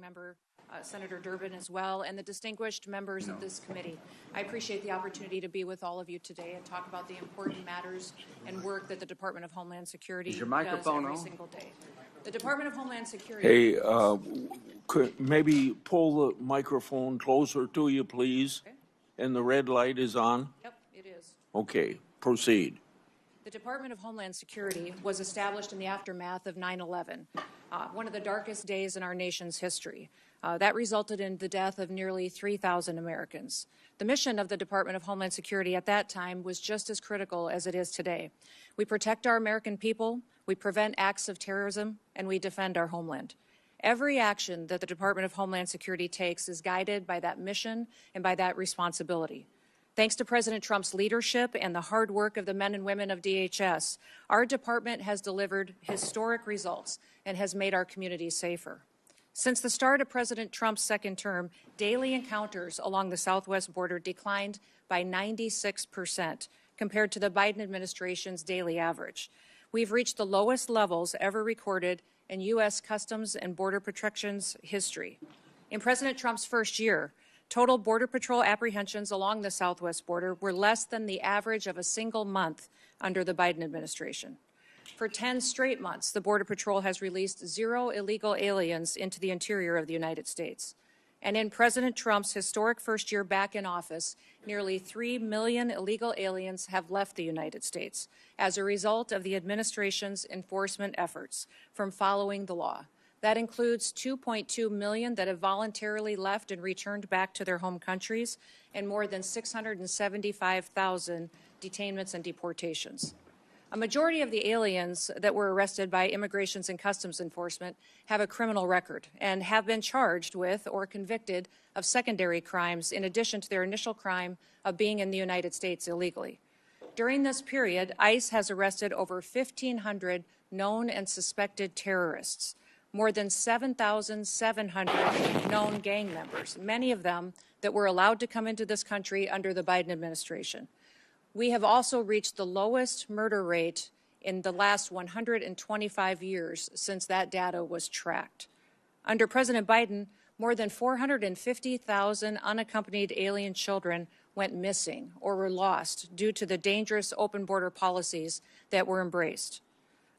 Member Senator Durbin as well, and the distinguished members of this committee. I appreciate the opportunity to be with all of you today and talk about the important matters and work that the Department of Homeland Security does every single day. The Department of Homeland Security... Hey, could maybe pull the microphone closer to you, please? Okay. And the red light is on? Yep, it is. Okay, proceed. The Department of Homeland Security was established in the aftermath of 9/11, one of the darkest days in our nation's history. That resulted in the death of nearly 3,000 Americans. The mission of the Department of Homeland Security at that time was just as critical as it is today. We protect our American people, we prevent acts of terrorism, and we defend our homeland. Every action that the Department of Homeland Security takes is guided by that mission and by that responsibility. Thanks to President Trump's leadership and the hard work of the men and women of DHS, our department has delivered historic results and has made our communities safer. Since the start of President Trump's second term, daily encounters along the southwest border declined by 96% compared to the Biden administration's daily average. We've reached the lowest levels ever recorded in U.S. Customs and Border Protection's history. In President Trump's first year, total Border Patrol apprehensions along the southwest border were less than the average of a single month under the Biden administration. For 10 straight months, the Border Patrol has released 0 illegal aliens into the interior of the United States. And in President Trump's historic first year back in office, nearly 3 million illegal aliens have left the United States as a result of the administration's enforcement efforts from following the law. That includes 2.2 million that have voluntarily left and returned back to their home countries, and more than 675,000 detainments and deportations. A majority of the aliens that were arrested by Immigrations and Customs Enforcement have a criminal record and have been charged with or convicted of secondary crimes in addition to their initial crime of being in the United States illegally. During this period, ICE has arrested over 1,500 known and suspected terrorists, more than 7,700 known gang members, many of them that were allowed to come into this country under the Biden administration. We have also reached the lowest murder rate in the last 125 years since that data was tracked. Under President Biden, more than 450,000 unaccompanied alien children went missing or were lost due to the dangerous open border policies that were embraced.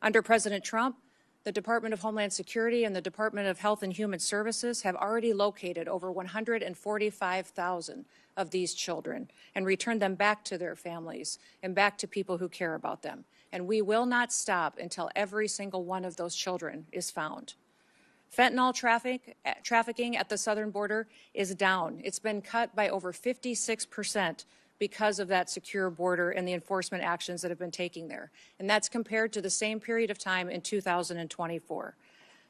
Under President Trump, the Department of Homeland Security and the Department of Health and Human Services have already located over 145,000 of these children and returned them back to their families and back to people who care about them. And we will not stop until every single one of those children is found. Fentanyl trafficking at the southern border is down. It's been cut by over 56% because of that secure border and the enforcement actions that have been taken there. And that's compared to the same period of time in 2024.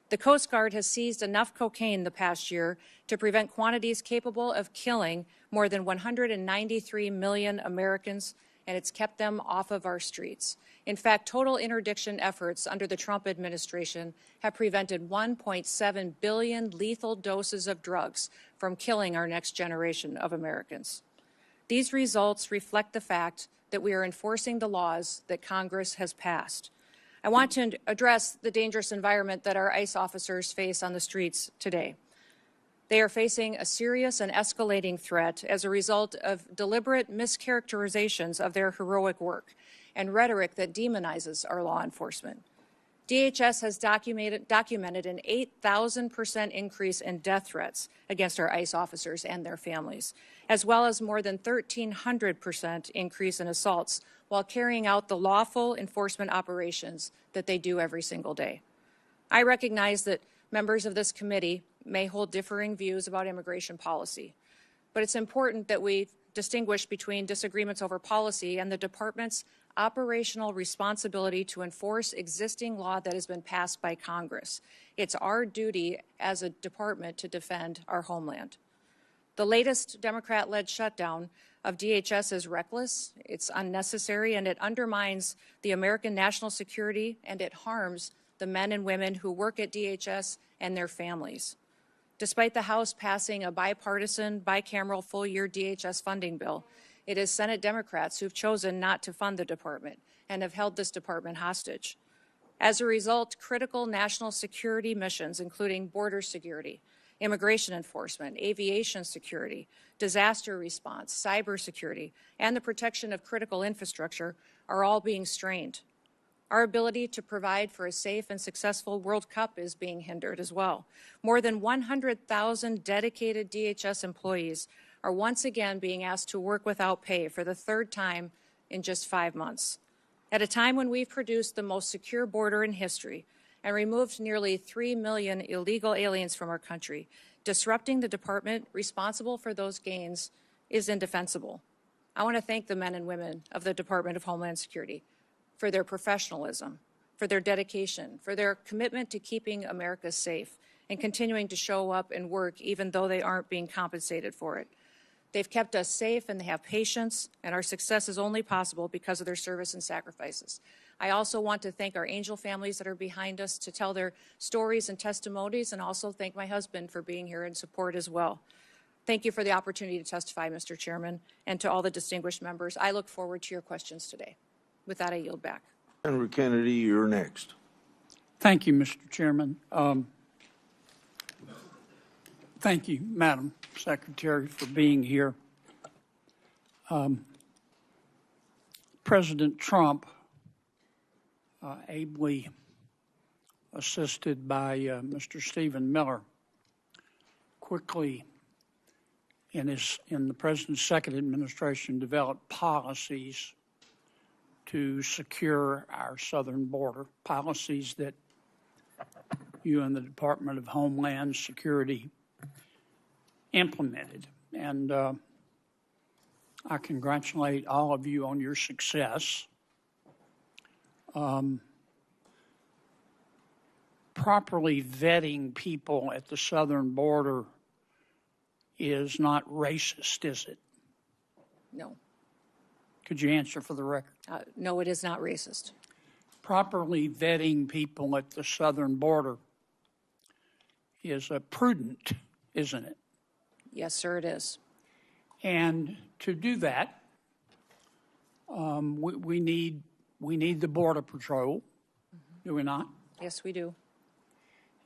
The Coast Guard has seized enough cocaine the past year to prevent quantities capable of killing more than 193 million Americans, and it's kept them off of our streets. In fact, total interdiction efforts under the Trump administration have prevented 1.7 billion lethal doses of drugs from killing our next generation of Americans. These results reflect the fact that we are enforcing the laws that Congress has passed. I want to address the dangerous environment that our ICE officers face on the streets today. They are facing a serious and escalating threat as a result of deliberate mischaracterizations of their heroic work and rhetoric that demonizes our law enforcement. DHS has documented an 8,000% increase in death threats against our ICE officers and their families, as well as more than 1,300% increase in assaults while carrying out the lawful enforcement operations that they do every single day. I recognize that members of this committee may hold differing views about immigration policy, but it's important that we distinguish between disagreements over policy and the department's operational responsibility to enforce existing law that has been passed by Congress. It's our duty as a department to defend our homeland. The latest Democrat-led shutdown of DHS is reckless, it's unnecessary, and it undermines the American national security, and it harms the men and women who work at DHS and their families. Despite the House passing a bipartisan, bicameral full-year DHS funding bill, it is Senate Democrats who've chosen not to fund the department and have held this department hostage. As a result, critical national security missions, including border security, immigration enforcement, aviation security, disaster response, cybersecurity, and the protection of critical infrastructure are all being strained. Our ability to provide for a safe and successful World Cup is being hindered as well. More than 100,000 dedicated DHS employees are once again being asked to work without pay for the third time in just 5 months. At a time when we've produced the most secure border in history and removed nearly 3 million illegal aliens from our country, disrupting the department responsible for those gains is indefensible. I want to thank the men and women of the Department of Homeland Security for their professionalism, for their dedication, for their commitment to keeping America safe and continuing to show up and work even though they aren't being compensated for it. They've kept us safe and they have patience, and our success is only possible because of their service and sacrifices. I also want to thank our angel families that are behind us to tell their stories and testimonies, and also thank my husband for being here in support as well. Thank you for the opportunity to testify, Mr. Chairman, and to all the distinguished members. I look forward to your questions today. With that, I yield back. Senator Kennedy, you're next. Thank you, Mr. Chairman. Thank you, Madam Secretary, for being here. President Trump, ably assisted by Mr. Stephen Miller, quickly in the President's second administration developed policies to secure our southern border, policies that you and the Department of Homeland Security implemented. And I congratulate all of you on your success. Properly vetting people at the southern border is not racist, is it? No. Could you answer for the record? No, it is not racist. Properly vetting people at the southern border is prudent, isn't it? Yes, sir, it is. And to do that, we need the Border Patrol, do we not? Yes, we do.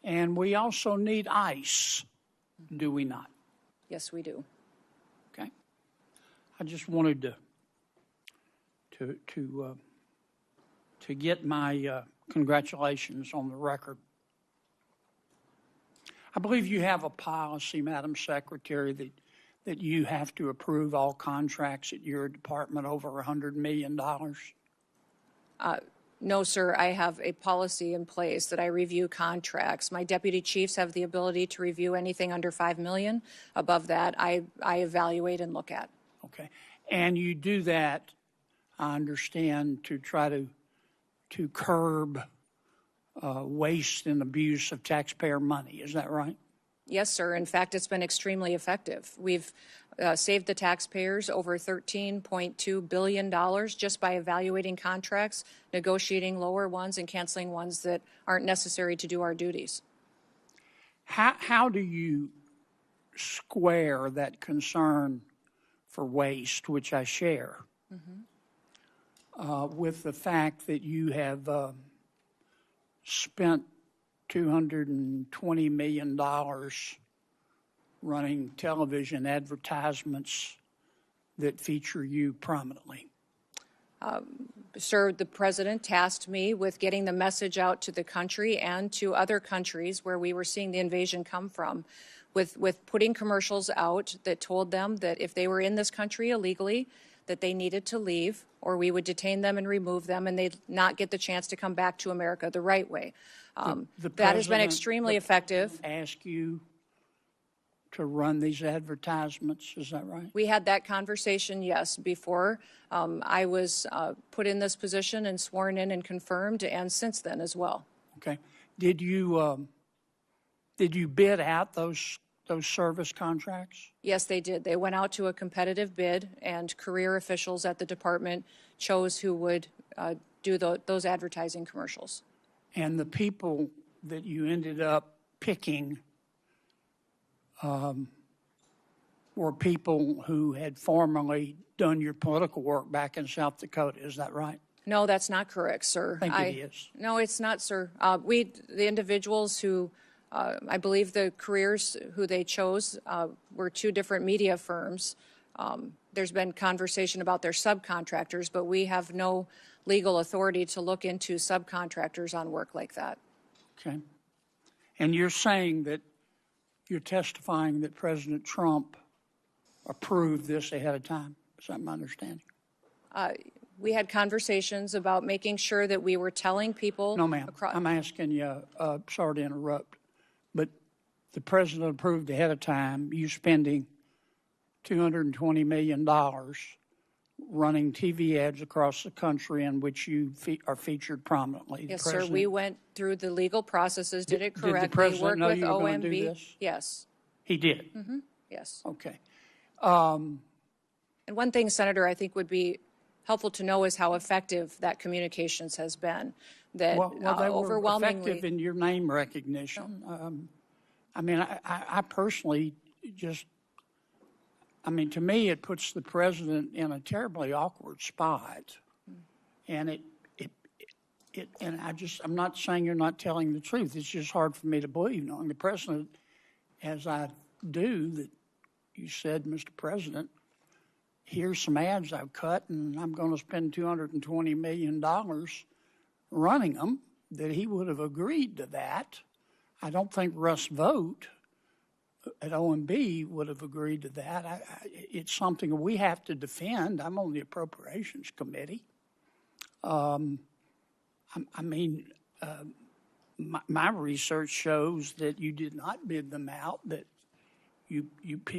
And we also need ICE, do we not? Yes, we do. Okay. I just wanted to get my congratulations on the record. I believe you have a policy, Madam Secretary, that you have to approve all contracts at your department over $100 million. No, sir, I have a policy in place that I review contracts. My deputy chiefs have the ability to review anything under $5 million. Above that, I evaluate and look at. Okay. And you do that, I understand, to try to curb waste and abuse of taxpayer money. Is that right? Yes, sir. In fact, it's been extremely effective. We've saved the taxpayers over $13.2 billion just by evaluating contracts, negotiating lower ones, and canceling ones that aren't necessary to do our duties. How do you square that concern for waste, which I share, with the fact that you have spent $220 million running television advertisements that feature you prominently? Sir, the president tasked me with getting the message out to the country and to other countries where we were seeing the invasion come from, with putting commercials out that told them that if they were in this country illegally, that they needed to leave, or we would detain them and remove them, and they'd not get the chance to come back to America the right way. That has been extremely effective. Ask you to run these advertisements, is that right? We had that conversation, yes, before I was put in this position and sworn in and confirmed, and since then as well. Okay. Did you bid out those service contracts? Yes, they did. They went out to a competitive bid, and career officials at the department chose who would do those advertising commercials. And the people that you ended up picking were people who had formerly done your political work back in South Dakota. Is that right? No, that's not correct, sir. I think it is. No, it's not, sir. The individuals who I believe the careers who they chose were two different media firms. There's been conversation about their subcontractors, but we have no legal authority to look into subcontractors on work like that. Okay. And you're saying that you're testifying that President Trump approved this ahead of time. Is that my understanding? We had conversations about making sure that we were telling people. No, ma'am. I'm asking you, sorry to interrupt, but the president approved ahead of time you spending $220 million running TV ads across the country in which you are featured prominently. Yes, sir. We went through the legal processes, did it correctly. Did the president worked know with you were going OMB. to do this? Yes. He did? Mm-hmm. Yes. Okay. And one thing, Senator, I think would be helpful to know is how effective that communications has been. That well, they were overwhelmingly effective in your name recognition. I mean, I personally just, I mean, to me, it puts the president in a terribly awkward spot. And and I'm not saying you're not telling the truth. It's just hard for me to believe, knowing the president, as I do, that you said, Mr. President, here's some ads I've cut, and I'm going to spend $220 million running them, that he would have agreed to that. I don't think Russ Vogt at OMB would have agreed to that. It's something we have to defend. I'm on the Appropriations Committee. My research shows that you did not bid them out, that you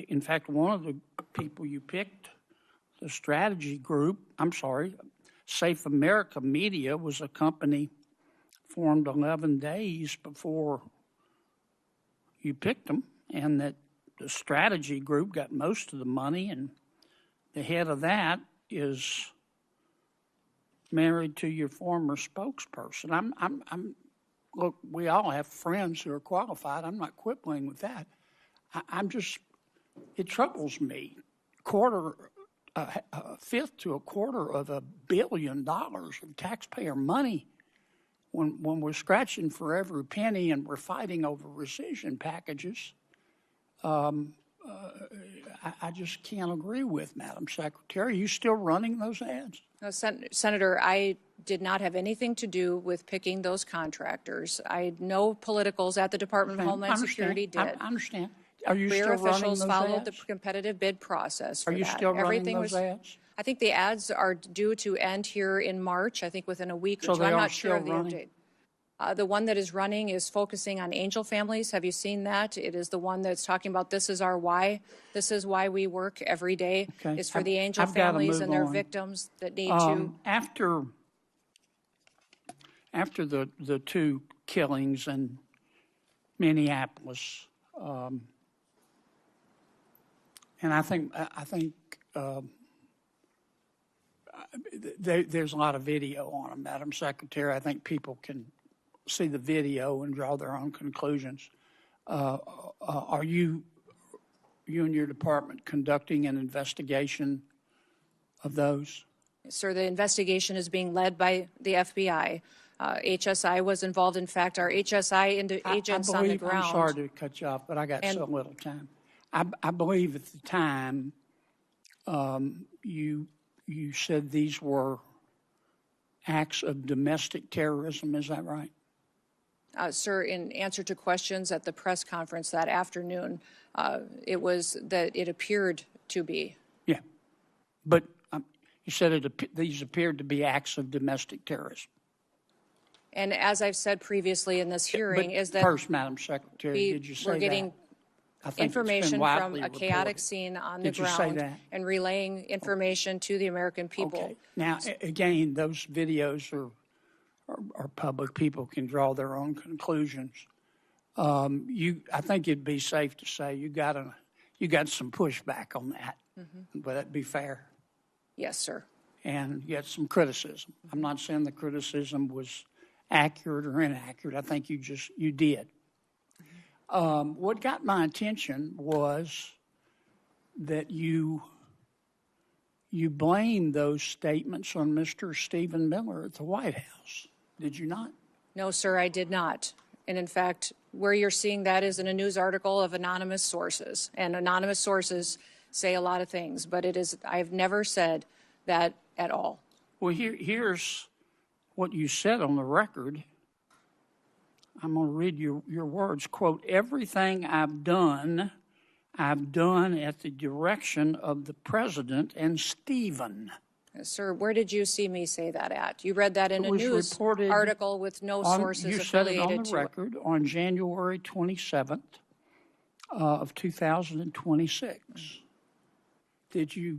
in fact, one of the people you picked, the strategy group, Safe America Media was a company formed 11 days before you picked them, and that the strategy group got most of the money, and the head of that is married to your former spokesperson. Look, we all have friends who are qualified. I'm not quibbling with that. It troubles me. A fifth to a quarter of $1 billion of taxpayer money when we're scratching for every penny and we're fighting over rescission packages. I just can't agree with, Madam Secretary. Are you still running those ads? No, Senator, I did not have anything to do with picking those contractors. No politicals at the Department of Homeland Security did. I understand. Are you Career still running officials those followed ads? the competitive bid process for Are you that. still running those ads? I think the ads are due to end here in March, I think within a week or two. They I'm are not sure of still the running? update. The one that is running is focusing on angel families. Have you seen that? It is the one that's talking about this is our why. This is why we work every day. Okay. Is for the angel I've gotta families move and their on. victims that need to. After the two killings in Minneapolis, and I think there's a lot of video on them, Madam Secretary. I think people can see the video and draw their own conclusions. Are you and your department conducting an investigation of those? Sir, the investigation is being led by the FBI. HSI was involved. In fact, our HSI agents on the ground. I'm sorry to cut you off, but I got so little time. I believe at the time you said these were acts of domestic terrorism. Is that right? Sir, in answer to questions at the press conference that afternoon, it was that it appeared to be. Yeah, but you said these appeared to be acts of domestic terrorism. And as I've said previously in this hearing, is that first, Madam Secretary, did you say that? We're getting information from a chaotic scene on the ground and relaying information to the American people. Okay. Now, again, those videos are public. People can draw their own conclusions. I think it'd be safe to say you got some pushback on that. Mm-hmm. Would that be fair? Yes, sir. And you got some criticism. I'm not saying the criticism was accurate or inaccurate. I think you did. What got my attention was that you blamed those statements on Mr. Stephen Miller at the White House. Did you not? No, sir, I did not. And in fact, Where you're seeing that is in a news article of anonymous sources. And anonymous sources say a lot of things, but I've never said that at all. Well, here's what you said on the record. I'm going to read your words. Quote, everything I've done at the direction of the president and Stephen. Sir, where did you see me say that at? You read that in a news article with no sources affiliated to it. You said it on the record on January 27th of 2026. Did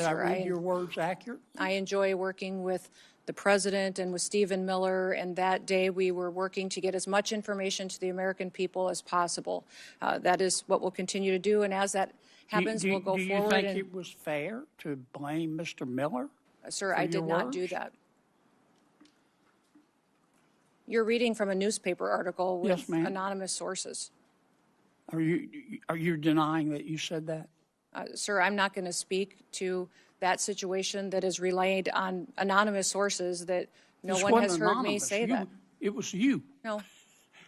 I read your words accurate? I enjoy working with the president and with Stephen Miller, and that day we were working to get as much information to the American people as possible. That is what we'll continue to do, and as that happens, we'll go forward. Do you think it was fair to blame Mr. Miller? Sir, I did not do that. You're reading from a newspaper article with anonymous sources. Are you denying that you said that? Sir, I'm not going to speak to that situation that is relayed on anonymous sources that no one has heard me say that. It was you. No.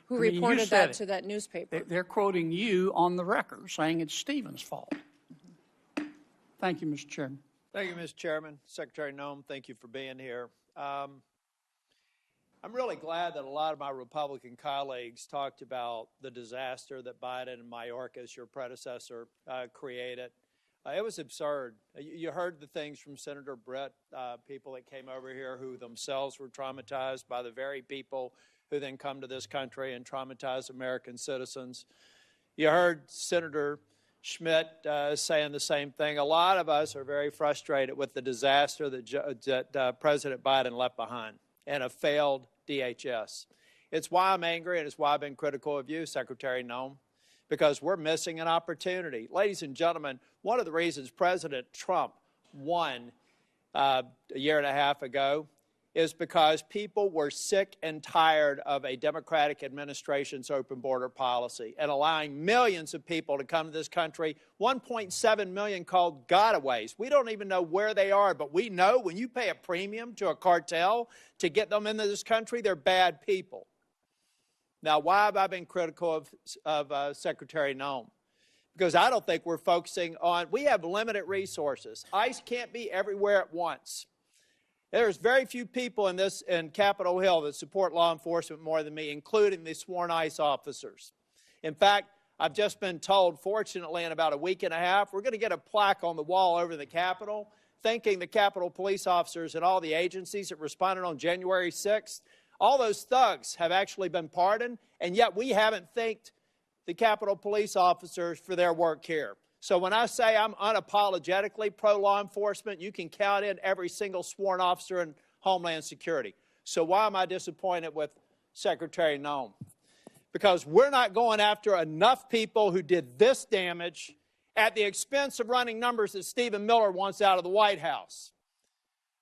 Who reported that to that newspaper? They're quoting you on the record, saying it's Stephen's fault. Thank you, Mr. Chairman. Thank you, Mr. Chairman. Secretary Noem, thank you for being here. I'm really glad that a lot of my Republican colleagues talked about the disaster that Biden and Mayorkas, your predecessor, created. It was absurd. You heard the things from Senator Brett, people that came over here who themselves were traumatized by the very people who then come to this country and traumatize American citizens. You heard Senator Schmidt saying the same thing. A lot of us are very frustrated with the disaster that President Biden left behind and a failed DHS. It's why I'm angry, and it's why I've been critical of you, Secretary Noem, because we're missing an opportunity. Ladies and gentlemen, one of the reasons President Trump won a year and a half ago is because people were sick and tired of a Democratic administration's open border policy and allowing millions of people to come to this country, 1.7 million called gotaways. We don't even know where they are, but we know when you pay a premium to a cartel to get them into this country, they're bad people. Now, why have I been critical of Secretary Noem? Because I don't think we're focusing on, we have limited resources. ICE can't be everywhere at once. There's very few people in Capitol Hill that support law enforcement more than me, including the sworn ICE officers. In fact, I've just been told, fortunately, in about a week and a half, we're going to get a plaque on the wall over the Capitol, thanking the Capitol police officers and all the agencies that responded on January 6th. All those thugs have actually been pardoned, and yet we haven't thanked the Capitol police officers for their work here. So when I say I'm unapologetically pro-law enforcement, you can count in every single sworn officer in Homeland Security. So why am I disappointed with Secretary Noem? Because we're not going after enough people who did this damage at the expense of running numbers that Stephen Miller wants out of the White House.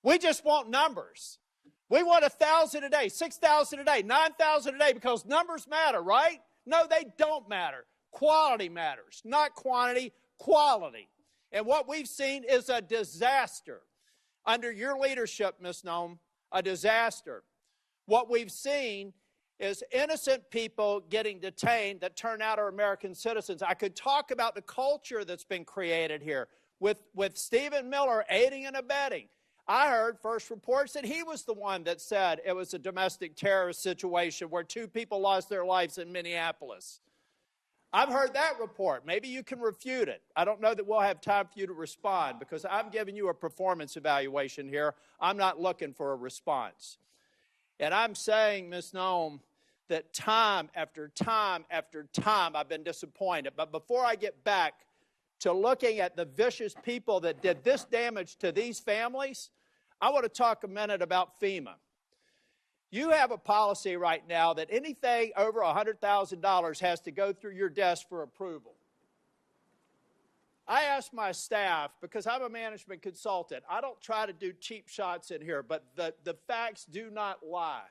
We just want numbers. We want 1,000 a day, 6,000 a day, 9,000 a day, because numbers matter, right? No, they don't matter. Quality matters, not quantity, quality. And what we've seen is a disaster. Under your leadership, Ms. Noem, a disaster. What we've seen is innocent people getting detained that turn out are American citizens. I could talk about the culture that's been created here with Stephen Miller aiding and abetting. I heard first reports that he was the one that said it was a domestic terrorist situation where 2 people lost their lives in Minneapolis. I've heard that report. Maybe you can refute it. I don't know that we'll have time for you to respond because I'm giving you a performance evaluation here. I'm not looking for a response. And I'm saying, Ms. Noem, that time after time after time I've been disappointed. But before I get back to looking at the vicious people that did this damage to these families, I want to talk a minute about FEMA. You have a policy right now that anything over $100,000 has to go through your desk for approval. I asked my staff, because I'm a management consultant, I don't try to do cheap shots in here, but the facts do not lie.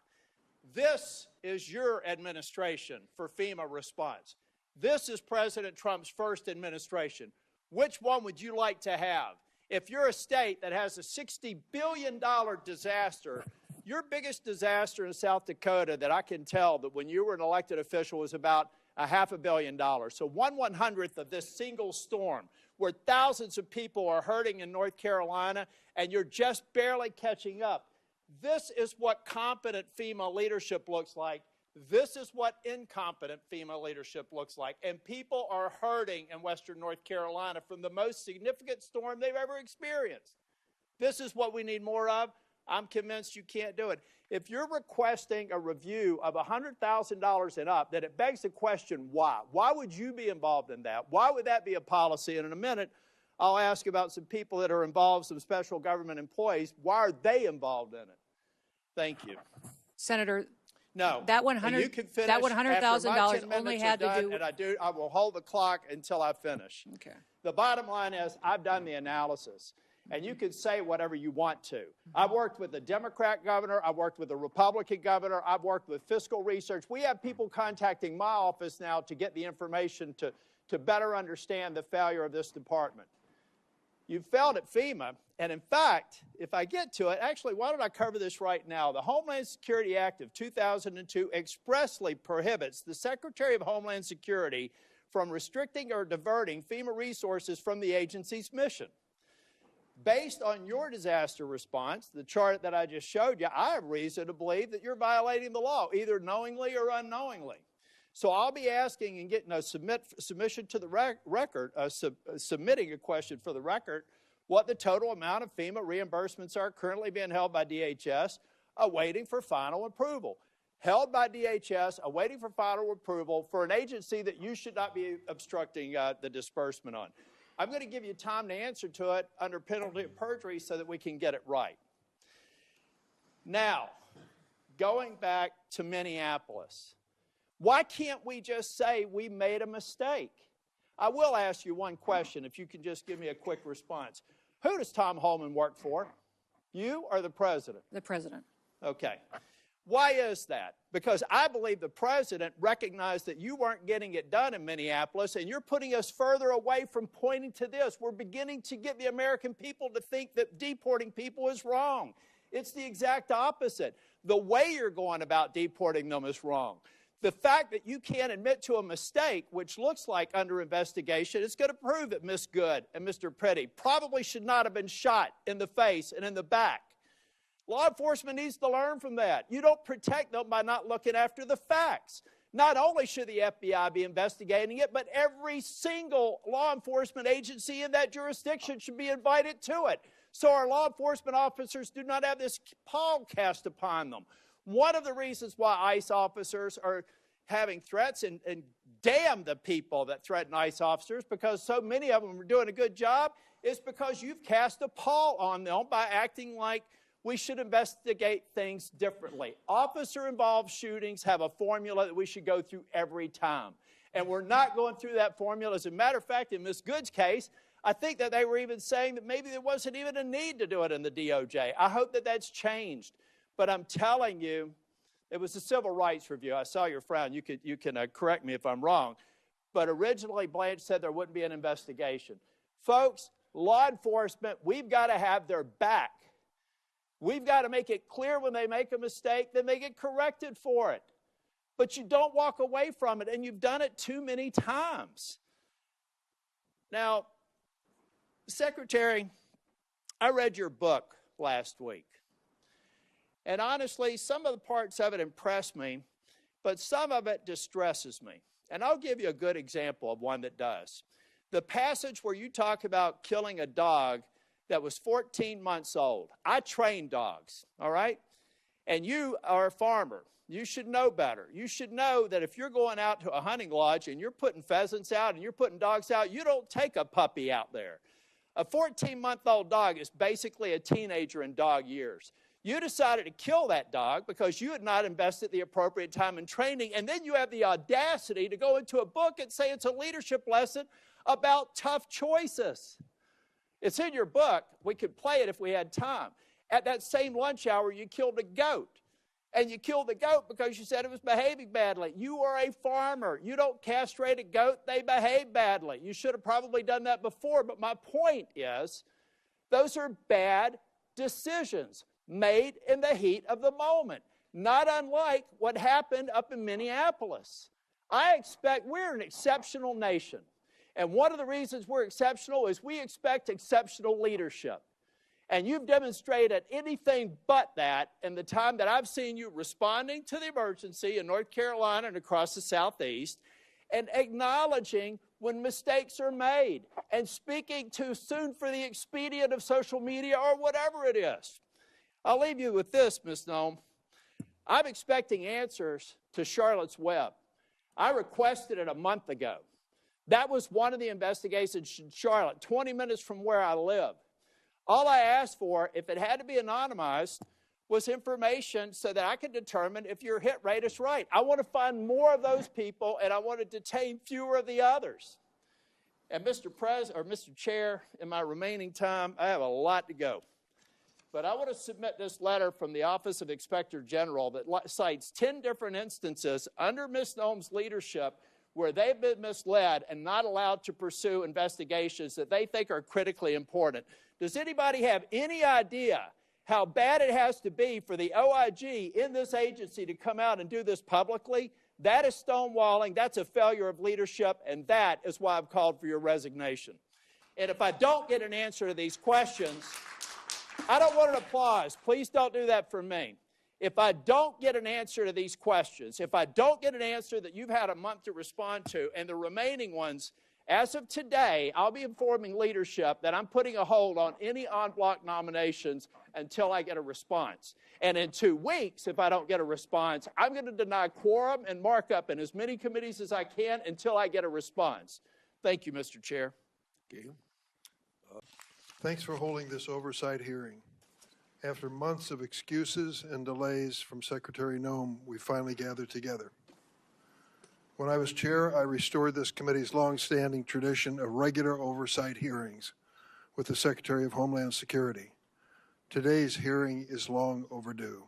This is your administration for FEMA response. This is President Trump's first administration. Which one would you like to have? If you're a state that has a $60 billion disaster, your biggest disaster in South Dakota that I can tell that when you were an elected official was about $500 million. So 1/100th of this single storm, where thousands of people are hurting in North Carolina, and you're just barely catching up. This is what competent FEMA leadership looks like. This is what incompetent FEMA leadership looks like. And people are hurting in Western North Carolina from the most significant storm they've ever experienced. This is what we need more of. I'm convinced you can't do it. If you're requesting a review of $100,000 and up, then it begs the question, why? Why would you be involved in that? Why would that be a policy? And in a minute, I'll ask about some people that are involved, some special government employees. Why are they involved in it? Thank you. Senator, no. That $100,000 only had to do. And I will hold the clock until I finish. Okay. The bottom line is, I've done the analysis, and you can say whatever you want to. I've worked with a Democrat governor. I've worked with a Republican governor. I've worked with fiscal research. We have people contacting my office now to get the information to better understand the failure of this department. You failed at FEMA, and in fact, if I get to it, actually, why don't I cover this right now? The Homeland Security Act of 2002 expressly prohibits the Secretary of Homeland Security from restricting or diverting FEMA resources from the agency's mission. Based on your disaster response, the chart that I just showed you, I have reason to believe that you're violating the law, either knowingly or unknowingly. So I'll be asking and getting a submission to the record, submitting a question for the record, what the total amount of FEMA reimbursements are currently being held by DHS, awaiting for final approval. Held by DHS, awaiting for final approval for an agency that you should not be obstructing the disbursement on. I'm going to give you time to answer to it under penalty of perjury so that we can get it right. Now, going back to Minneapolis, why can't we just say we made a mistake? I will ask you one question, if you can just give me a quick response. Who does Tom Homan work for? You or the president? The president. Okay. Why is that? Because I believe the president recognized that you weren't getting it done in Minneapolis, and you're putting us further away from pointing to this. We're beginning to get the American people to think that deporting people is wrong. It's the exact opposite. The way you're going about deporting them is wrong. The fact that you can't admit to a mistake, which looks like under investigation, is going to prove that Ms. Good and Mr. Pretti probably should not have been shot in the face and in the back. Law enforcement needs to learn from that. You don't protect them by not looking after the facts. Not only should the FBI be investigating it, but every single law enforcement agency in that jurisdiction should be invited to it, so our law enforcement officers do not have this pall cast upon them. One of the reasons why ICE officers are having threats, and damn the people that threaten ICE officers, because so many of them are doing a good job, is because you've cast a pall on them by acting like we should investigate things differently. Officer-involved shootings have a formula that we should go through every time. And we're not going through that formula. As a matter of fact, in Ms. Good's case, I think that they were even saying that maybe there wasn't even a need to do it in the DOJ. I hope that that's changed. But I'm telling you, it was a civil rights review. I saw your frown. You can correct me if I'm wrong. But originally, Blanche said there wouldn't be an investigation. Folks, law enforcement, we've got to have their back. We've got to make it clear when they make a mistake, then they get corrected for it. But you don't walk away from it, and you've done it too many times. Now, Secretary, I read your book last week. And honestly, some of the parts of it impressed me, but some of it distresses me. And I'll give you a good example of one that does. The passage where you talk about killing a dog that was 14 months old. I train dogs, all right? And you are a farmer. You should know better. You should know that if you're going out to a hunting lodge and you're putting pheasants out and you're putting dogs out, you don't take a puppy out there. A 14-month-old dog is basically a teenager in dog years. You decided to kill that dog because you had not invested the appropriate time in training, and then you have the audacity to go into a book and say it's a leadership lesson about tough choices. It's in your book. We could play it if we had time. At that same lunch hour, you killed a goat. And you killed the goat because you said it was behaving badly. You are a farmer. You don't castrate a goat. They behave badly. You should have probably done that before. But my point is, those are bad decisions made in the heat of the moment, not unlike what happened up in Minneapolis. I expect, we're an exceptional nation. And one of the reasons we're exceptional is we expect exceptional leadership. And you've demonstrated anything but that in the time that I've seen you responding to the emergency in North Carolina and across the Southeast, and acknowledging when mistakes are made, and speaking too soon for the expedient of social media or whatever it is. I'll leave you with this, Ms. Noem. I'm expecting answers to Charlotte's Web. I requested it a month ago. That was one of the investigations in Charlotte, 20 minutes from where I live. All I asked for, if it had to be anonymized, was information so that I could determine if your hit rate is right. I want to find more of those people, and I want to detain fewer of the others. And Mr. Chair, in my remaining time, I have a lot to go. But I want to submit this letter from the Office of Inspector General that cites 10 different instances under Ms. Noem's leadership where they've been misled and not allowed to pursue investigations that they think are critically important. Does anybody have any idea how bad it has to be for the OIG in this agency to come out and do this publicly? That is stonewalling, that's a failure of leadership, and that is why I've called for your resignation. And if I don't get an answer to these questions, I don't want an applause. Please don't do that for me. If I don't get an answer to these questions, if I don't get an answer that you've had a month to respond to, and the remaining ones, as of today, I'll be informing leadership that I'm putting a hold on any en bloc nominations until I get a response. And in 2 weeks, if I don't get a response, I'm going to deny quorum and markup in as many committees as I can until I get a response. Thank you, Mr. Chair. Okay. Thanks for holding this oversight hearing. After months of excuses and delays from Secretary Noem, we finally gathered together. When I was chair, I restored this committee's long-standing tradition of regular oversight hearings with the Secretary of Homeland Security. Today's hearing is long overdue.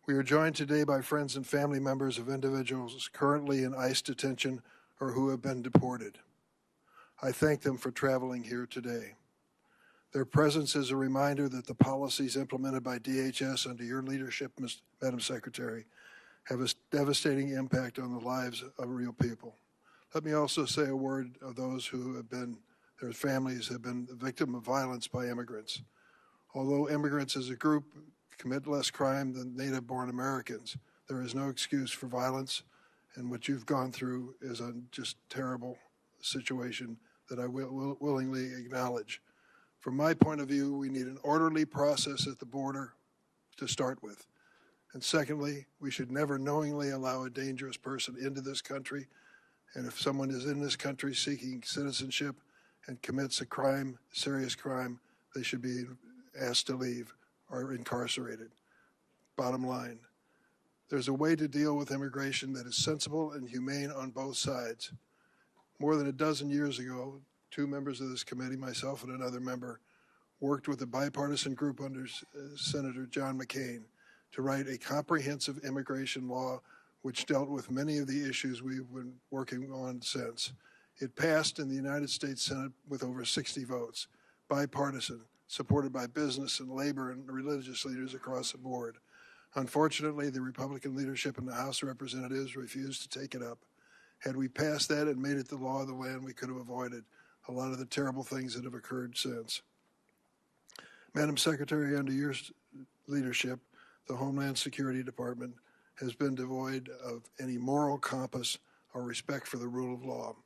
We are joined today by friends and family members of individuals currently in ICE detention or who have been deported. I thank them for traveling here today. Their presence is a reminder that the policies implemented by DHS under your leadership, Madam Secretary, have a devastating impact on the lives of real people. Let me also say a word of those who have been, their families have been the victim of violence by immigrants. Although immigrants as a group commit less crime than native-born Americans, there is no excuse for violence, and what you've gone through is a just terrible situation that I will willingly acknowledge. From my point of view, we need an orderly process at the border to start with. And secondly, we should never knowingly allow a dangerous person into this country. And if someone is in this country seeking citizenship and commits a crime, serious crime, they should be asked to leave or incarcerated. Bottom line, there's a way to deal with immigration that is sensible and humane on both sides. More than a dozen years ago, 2 members of this committee, myself and another member, worked with a bipartisan group under Senator John McCain to write a comprehensive immigration law which dealt with many of the issues we've been working on since. It passed in the United States Senate with over 60 votes, bipartisan, supported by business and labor and religious leaders across the board. Unfortunately, the Republican leadership in the House of Representatives refused to take it up. Had we passed that and made it the law of the land, we could have avoided a lot of the terrible things that have occurred since. Madam Secretary, under your leadership, the Homeland Security Department has been devoid of any moral compass or respect for the rule of law.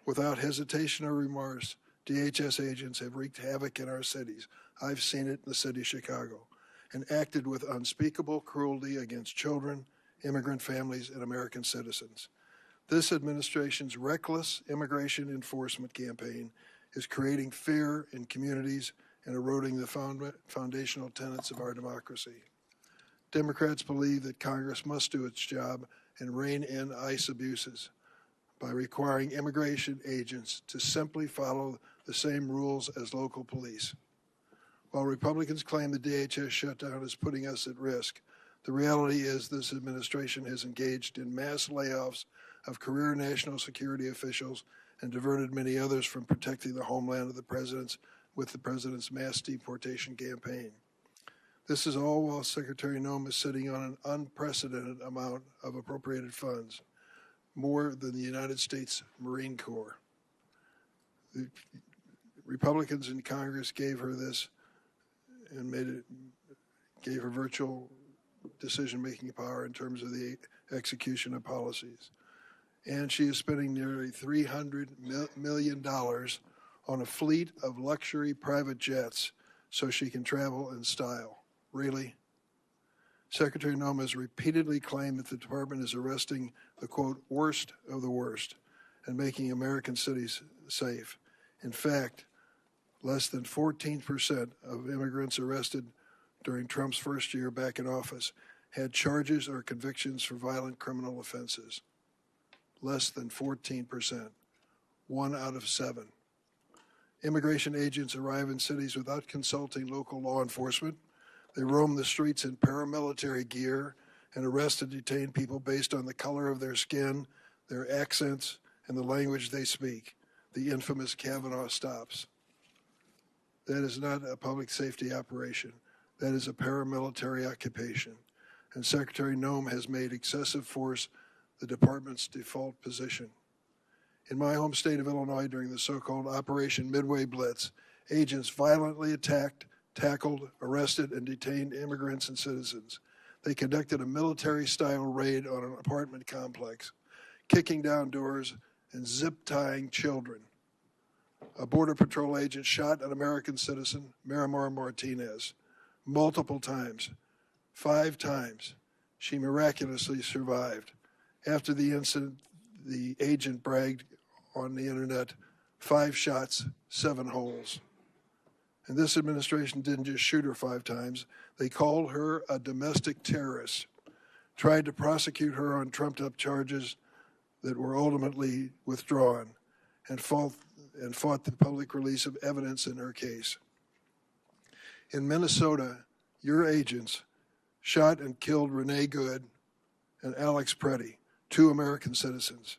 Without hesitation or remorse, DHS agents have wreaked havoc in our cities. I've seen it in the city of Chicago, and acted with unspeakable cruelty against children, immigrant families, and American citizens. This administration's reckless immigration enforcement campaign is creating fear in communities and eroding the foundational tenets of our democracy. Democrats believe that Congress must do its job and rein in ICE abuses by requiring immigration agents to simply follow the same rules as local police. While Republicans claim the DHS shutdown is putting us at risk, the reality is this administration has engaged in mass layoffs of career national security officials and diverted many others from protecting the homeland of the president's with the president's mass deportation campaign. This is all while Secretary Noem is sitting on an unprecedented amount of appropriated funds. more than the United States Marine Corps. The Republicans in Congress gave her this and gave her virtual decision-making power in terms of the execution of policies. And she is spending nearly $300 million on a fleet of luxury private jets so she can travel in style. Really? Secretary Noem has repeatedly claimed that the department is arresting the, quote, worst of the worst and making American cities safe. In fact, less than 14% of immigrants arrested during Trump's first year back in office had charges or convictions for violent criminal offenses. Less than 14%, 1 out of 7. Immigration agents arrive in cities without consulting local law enforcement. They roam the streets in paramilitary gear and arrest and detain people based on the color of their skin, their accents, and the language they speak. The infamous Kavanaugh stops. That is not a public safety operation. That is a paramilitary occupation. And Secretary Noem has made excessive force the department's default position. In my home state of Illinois, during the so-called Operation Midway Blitz, agents violently attacked, tackled, arrested, and detained immigrants and citizens. They conducted a military-style raid on an apartment complex, kicking down doors and zip-tying children. A Border Patrol agent shot an American citizen, Miramar Martinez, multiple times, 5 times. She miraculously survived. After the incident, the agent bragged on the internet, 5 shots, 7 holes. And this administration didn't just shoot her 5 times. They called her a domestic terrorist, tried to prosecute her on trumped-up charges that were ultimately withdrawn, and fought the public release of evidence in her case. In Minnesota, your agents shot and killed Renee Good and Alex Pretti, 2 American citizens.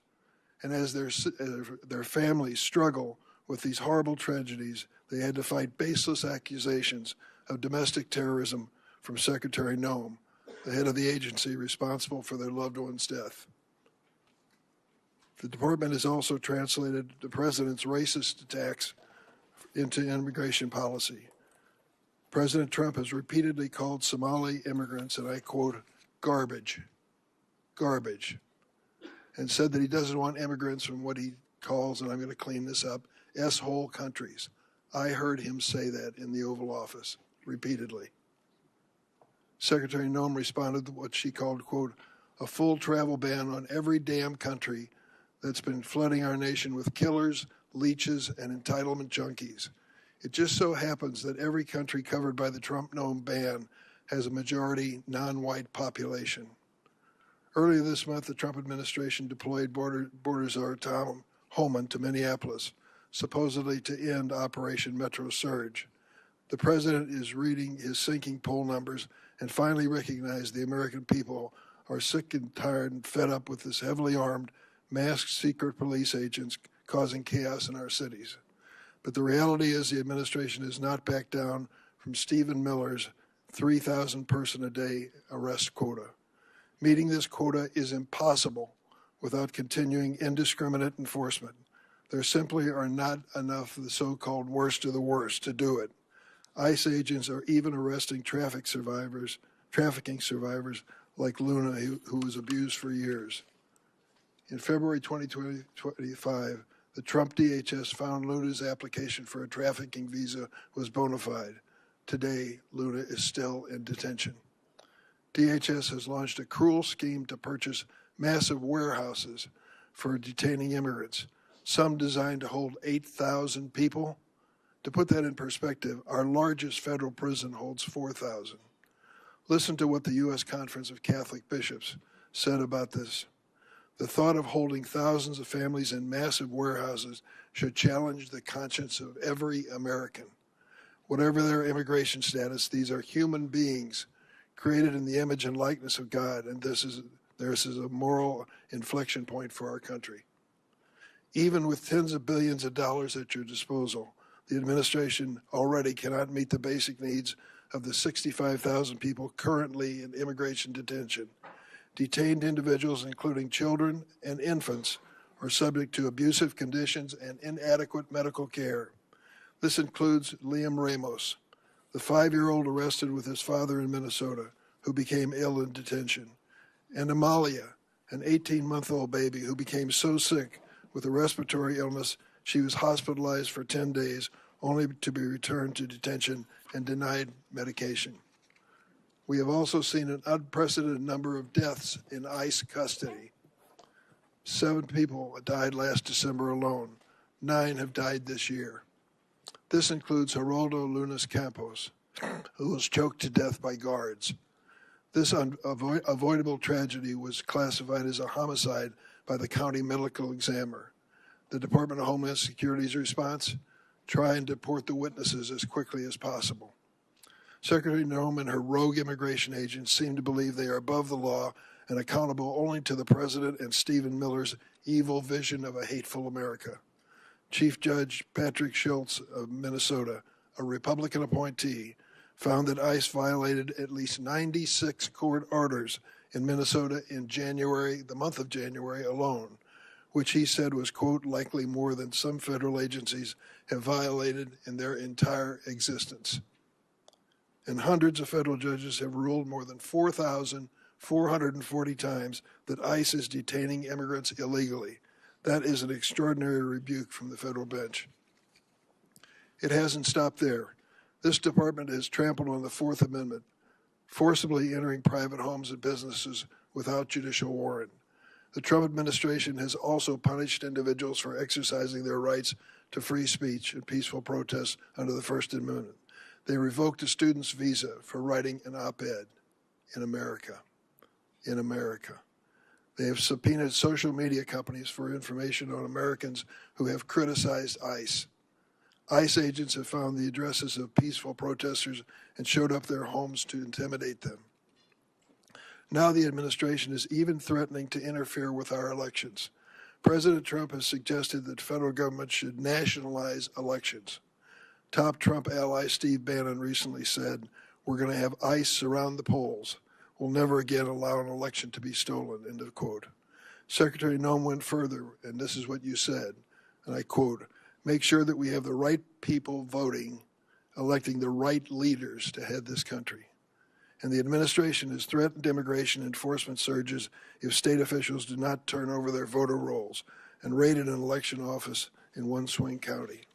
And as their families struggle with these horrible tragedies, they had to fight baseless accusations of domestic terrorism from Secretary Noem, the head of the agency responsible for their loved one's death. The department has also translated the president's racist attacks into immigration policy. President Trump has repeatedly called Somali immigrants, and I quote, garbage, and said that he doesn't want immigrants from what he calls, and I'm going to clean this up, S-hole countries. I heard him say that in the Oval Office repeatedly. Secretary Noem responded to what she called, quote, a full travel ban on every damn country that's been flooding our nation with killers, leeches, and entitlement junkies. It just so happens that every country covered by the Trump-Noem ban has a majority non-white population. Earlier this month, the Trump administration deployed border czar Thom Tillis to Minneapolis, supposedly to end Operation Metro Surge. The president is reading his sinking poll numbers and finally recognized the American people are sick and tired and fed up with this heavily armed, masked secret police agents causing chaos in our cities. But the reality is the administration has not backed down from Stephen Miller's 3,000 person a day arrest quota. Meeting this quota is impossible without continuing indiscriminate enforcement. There simply are not enough of the so-called worst of the worst to do it. ICE agents are even arresting trafficking survivors like Luna, who was abused for years. In February 2025, the Trump DHS found Luna's application for a trafficking visa was bona fide. Today, Luna is still in detention. DHS has launched a cruel scheme to purchase massive warehouses for detaining immigrants, some designed to hold 8,000 people. To put that in perspective, our largest federal prison holds 4,000. Listen to what the U.S. Conference of Catholic Bishops said about this. The thought of holding thousands of families in massive warehouses should challenge the conscience of every American. Whatever their immigration status, these are human beings created in the image and likeness of God, and this is a moral inflection point for our country. Even with tens of billions of dollars at your disposal, the administration already cannot meet the basic needs of the 65,000 people currently in immigration detention. Detained individuals, including children and infants, are subject to abusive conditions and inadequate medical care. This includes Liam Ramos, the 5-year-old arrested with his father in Minnesota, who became ill in detention, and Amalia, an 18-month-old baby who became so sick with a respiratory illness she was hospitalized for 10 days, only to be returned to detention and denied medication. We have also seen an unprecedented number of deaths in ICE custody. 7 people died last December alone. 9 have died this year. This includes Geraldo Lunas Campos, who was choked to death by guards. This unavoidable tragedy was classified as a homicide by the county medical examiner. The Department of Homeland Security's response? Try and deport the witnesses as quickly as possible. Secretary Noem and her rogue immigration agents seem to believe they are above the law and accountable only to the President and Stephen Miller's evil vision of a hateful America. Chief Judge Patrick Schultz of Minnesota, a Republican appointee, found that ICE violated at least 96 court orders in Minnesota in January, the month of January alone, which he said was, quote, likely more than some federal agencies have violated in their entire existence. And hundreds of federal judges have ruled more than 4,440 times that ICE is detaining immigrants illegally. That is an extraordinary rebuke from the federal bench. It hasn't stopped there. This department has trampled on the Fourth Amendment, forcibly entering private homes and businesses without judicial warrant. The Trump administration has also punished individuals for exercising their rights to free speech and peaceful protests under the First Amendment. They revoked a student's visa for writing an op-ed in America. In America. They have subpoenaed social media companies for information on Americans who have criticized ICE. ICE agents have found the addresses of peaceful protesters and showed up their homes to intimidate them. Now the administration is even threatening to interfere with our elections. President Trump has suggested that federal government should nationalize elections. Top Trump ally Steve Bannon recently said, "We're going to have ICE surround the polls. We'll never again allow an election to be stolen," end of quote. Secretary Noem went further, and this is what you said, and I quote, "Make sure that we have the right people voting, electing the right leaders to head this country." And the administration has threatened immigration enforcement surges if state officials do not turn over their voter rolls and raided an election office in one swing county.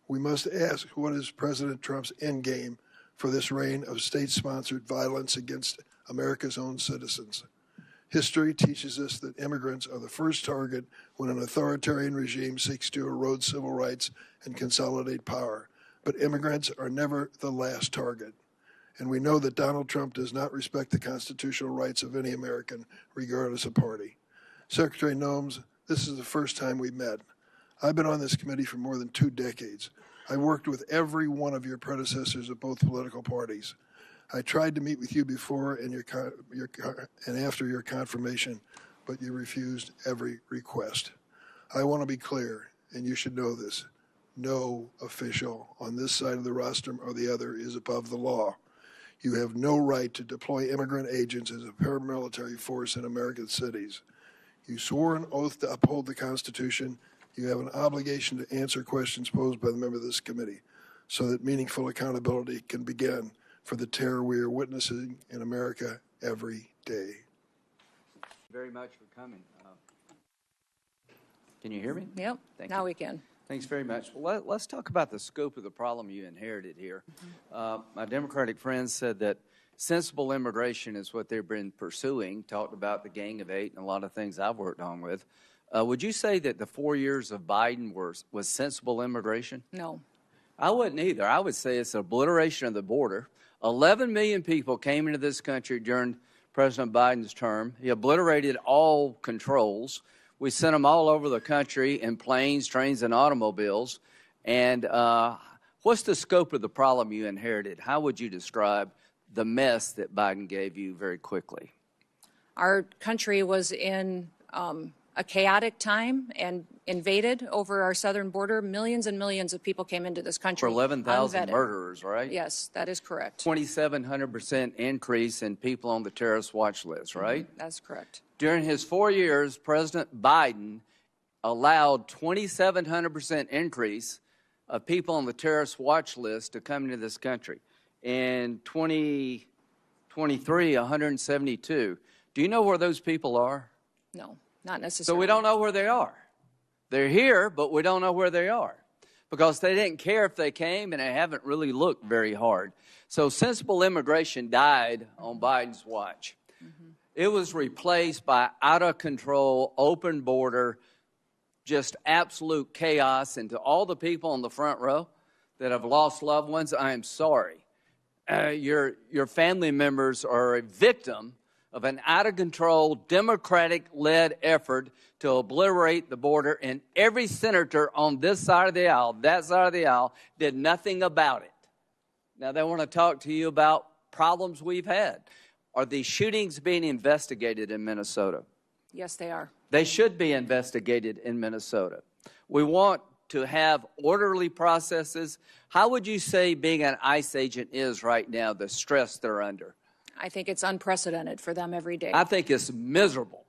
We must ask, what is President Trump's endgame for this reign of state-sponsored violence against America's own citizens? History teaches us that immigrants are the first target when an authoritarian regime seeks to erode civil rights and consolidate power. But immigrants are never the last target. And we know that Donald Trump does not respect the constitutional rights of any American, regardless of party. Secretary Noem, this is the first time we met. I've been on this committee for more than 2 decades. I worked with every one of your predecessors of both political parties. I tried to meet with you before and after your confirmation, but you refused every request. I want to be clear, and you should know this. No official on this side of the rostrum or the other is above the law. You have no right to deploy immigrant agents as a paramilitary force in American cities. You swore an oath to uphold the Constitution. You have an obligation to answer questions posed by the member of this committee so that meaningful accountability can begin for the terror we are witnessing in America every day. Very much for coming. Can you hear me? Yep, Thank now you. we can. Thanks very much. Well, let's talk about the scope of the problem you inherited here. My Democratic friends said that sensible immigration is what they've been pursuing, talked about the Gang of Eight and a lot of things I've worked on with. Would you say that the 4 years of Biden was sensible immigration? No. I wouldn't either. I would say it's an obliteration of the border. 11 million people came into this country during President Biden's term. He obliterated all controls. We sent them all over the country in planes, trains, and automobiles. And what's the scope of the problem you inherited? How would you describe the mess that Biden gave you very quickly? Our country was in a chaotic time and invaded over our southern border. Millions and millions of people came into this country. For 11,000 unvetted. murderers, right? Yes, that is correct. 2,700% increase in people on the terrorist watch list, right? That's correct. During his 4 years, President Biden allowed 2,700% increase of people on the terrorist watch list to come into this country. In 2023, 172. Do you know where those people are? No, not necessarily. So we don't know where they are. They're here, but we don't know where they are because they didn't care if they came and they haven't really looked very hard. So sensible immigration died on Biden's watch. It was replaced by out-of-control, open border, just absolute chaos. And to all the people on the front row that have lost loved ones, I am sorry. Your family members are a victim of an out-of-control, Democratic-led effort to obliterate the border, and every senator on this side of the aisle, that side of the aisle, did nothing about it. Now, they want to talk to you about problems we've had. Are these shootings being investigated in Minnesota? Yes, they are. They should be investigated in Minnesota. We want to have orderly processes. How would you say being an ICE agent is right now, the stress they're under? I think it's unprecedented for them every day. I think it's miserable.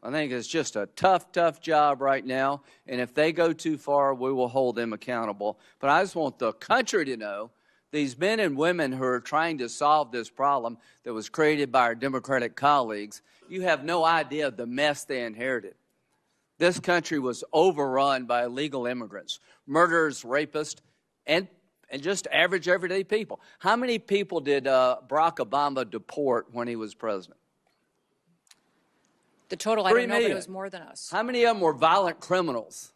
I think it's just a tough, tough job right now. And if they go too far, we will hold them accountable. But I just want the country to know these men and women who are trying to solve this problem that was created by our Democratic colleagues, you have no idea the mess they inherited. This country was overrun by illegal immigrants, murderers, rapists, and just average, everyday people. How many people did Barack Obama deport when he was president? The total, I don't know, but it was more than us. How many of them were violent criminals?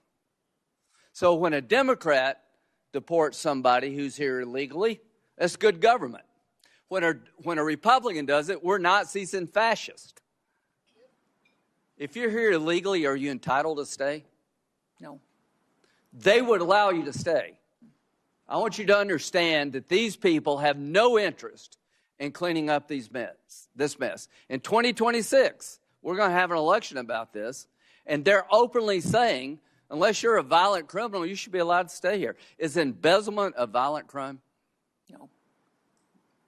So when a Democrat deports somebody who's here illegally, that's good government. When a Republican does it, we're Nazis and fascists. If you're here illegally, are you entitled to stay? No. They would allow you to stay. I want you to understand that these people have no interest in cleaning up this mess. In 2026, we're going to have an election about this, and they're openly saying, unless you're a violent criminal, you should be allowed to stay here. Is embezzlement a violent crime? No.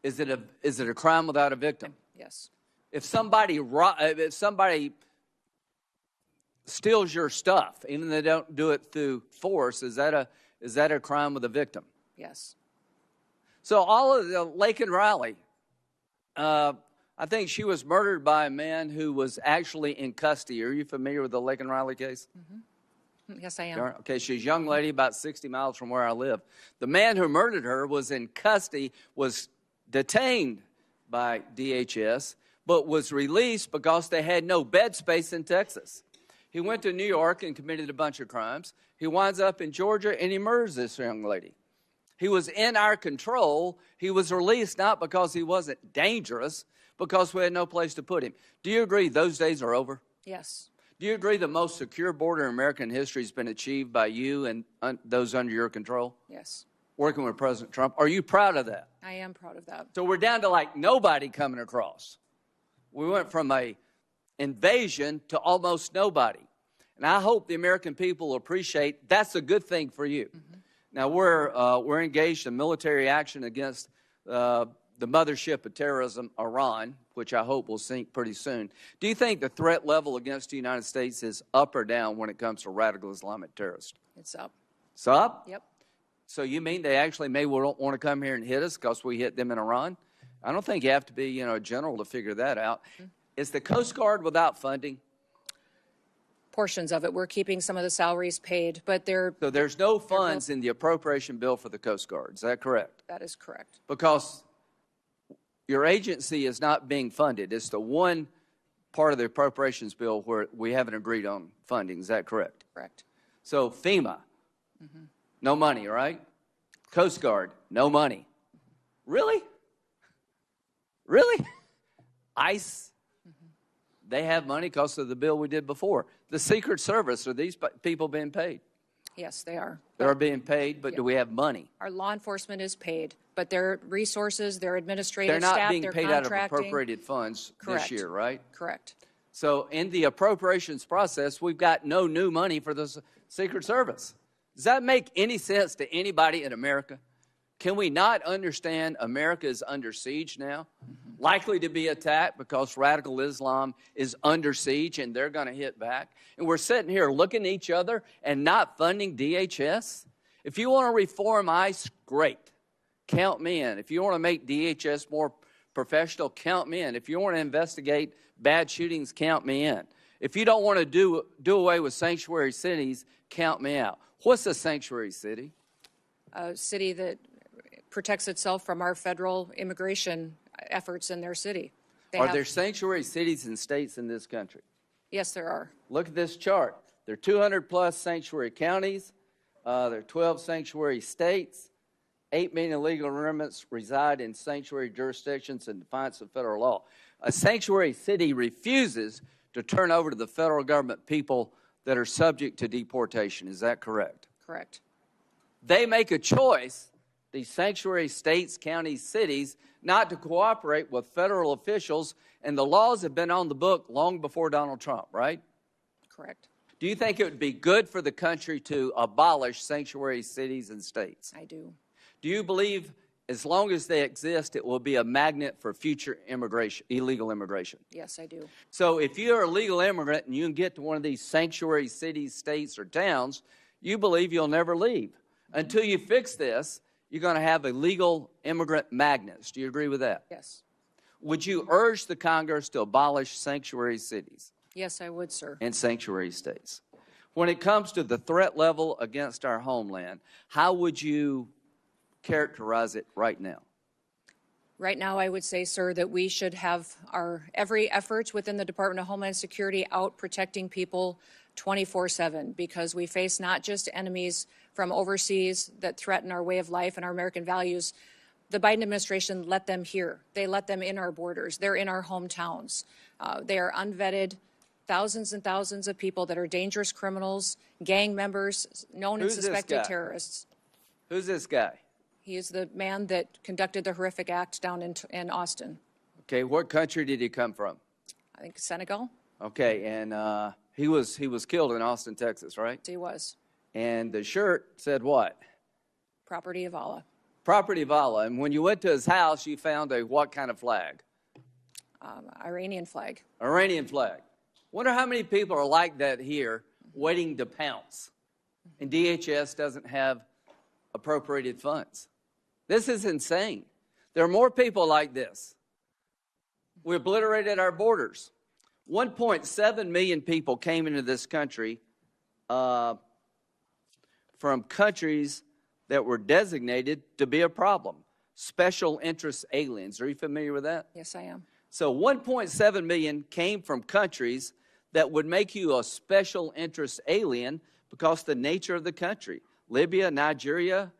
Is it a crime without a victim? Yes. If somebody steals your stuff, even if they don't do it through force, is that a crime with a victim? Yes. So all of the Laken Riley, I think she was murdered by a man who was actually in custody. Are you familiar with the Laken Riley case? Yes, I am. Okay, she's a young lady about 60 miles from where I live. The man who murdered her was in custody, was detained by DHS, but was released because they had no bed space in Texas. He went to New York and committed a bunch of crimes. He winds up in Georgia and he murders this young lady. He was in our control. He was released not because he wasn't dangerous, because we had no place to put him. Do you agree those days are over? Yes. Do you agree the most secure border in American history has been achieved by you and those under your control? Yes. Working with President Trump. Are you proud of that? I am proud of that. So we're down to like nobody coming across. We went from a invasion to almost nobody. And I hope the American people will appreciate that's a good thing for you. Now, we're engaged in military action against the mothership of terrorism, Iran, which I hope will sink pretty soon. Do you think the threat level against the United States is up or down when it comes to radical Islamic terrorists? It's up. It's up? Yep. So you mean they actually may want to come here and hit us because we hit them in Iran? I don't think you have to be, a general to figure that out. Is the Coast Guard without funding? Portions of it. We're keeping some of the salaries paid, but So there's no funds in the appropriation bill for the Coast Guard. Is that correct? that is correct. Because your agency is not being funded. It's the one part of the appropriations bill where we haven't agreed on funding. Is that correct? Correct. So FEMA, no money, right? Coast Guard, no money. Really? Really? ICE, they have money because of the bill we did before. The Secret Service, are these people being paid? Yes, they are. They're being paid, but do we have money? Our law enforcement is paid, but their resources, their administrative They're not staff, being their paid out of contracting. appropriated funds Correct. this year, right? Correct. So in the appropriations process, we've got no new money for the Secret Service. Does that make any sense to anybody in America? Can we not understand America is under siege now? Likely to be attacked because radical Islam is under siege and they're going to hit back. And we're sitting here looking at each other and not funding DHS? If you want to reform ICE, great. Count me in. If you want to make DHS more professional, count me in. If you want to investigate bad shootings, count me in. If you don't want to do away with sanctuary cities, count me out. What's a sanctuary city? A city that protects itself from our federal immigration efforts in their city. Are there sanctuary cities and states in this country? Yes, there are. Look at this chart. There are 200 plus sanctuary counties. There are 12 sanctuary states. 8 million illegal immigrants reside in sanctuary jurisdictions in defiance of federal law. A sanctuary city refuses to turn over to the federal government people that are subject to deportation. Is that correct? Correct. They make a choice, these sanctuary states, counties, cities, not to cooperate with federal officials, and the laws have been on the book long before Donald Trump, right? Correct. Do you think it would be good for the country to abolish sanctuary cities and states? I do. Do you believe as long as they exist, it will be a magnet for future immigration, illegal immigration? Yes, I do. So if you're a legal immigrant and you can get to one of these sanctuary cities, states, or towns, you believe you'll never leave. Until you fix this, you're going to have illegal immigrant magnets. Do you agree with that? Yes. Would you urge the Congress to abolish sanctuary cities? Yes, I would, sir. And sanctuary states. When it comes to the threat level against our homeland, how would you characterize it right now? Right now, I would say, sir, that we should have our every effort within the Department of Homeland Security out protecting people 24/7, because we face not just enemies from overseas that threaten our way of life and our American values. The Biden administration let them here. They let them in our borders. They're in our hometowns. They are unvetted. Thousands and thousands of people that are dangerous criminals, gang members, known and suspected terrorists. Who's this guy? He is the man that conducted the horrific act down in Austin. Okay, what country did he come from? I think Senegal. Okay, and he was killed in Austin, Texas, right? He was. And the shirt said what? Property of Allah. Property of Allah. And when you went to his house, you found a what kind of flag? Iranian flag. Iranian flag. Wonder how many people are like that here, waiting to pounce. And DHS doesn't have appropriated funds. This is insane. There are more people like this. We obliterated our borders. 1.7 million people came into this country from countries that were designated to be a problem. Special interest aliens. Are you familiar with that? Yes, I am. So 1.7 million came from countries that would make you a special interest alien because of the nature of the country. Libya, Nigeria,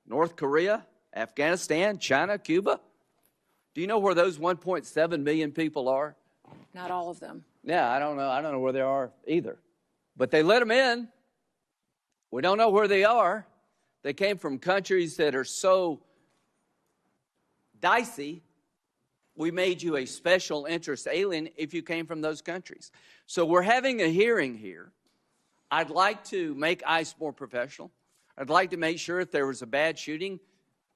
North Korea, Afghanistan, China, Cuba. Do you know where those 1.7 million people are? Not all of them. Yeah, I don't know. I don't know where they are either. But they let them in. We don't know where they are. They came from countries that are so dicey. We made you a special interest alien if you came from those countries. So we're having a hearing here. I'd like to make ICE more professional. I'd like to make sure if there was a bad shooting,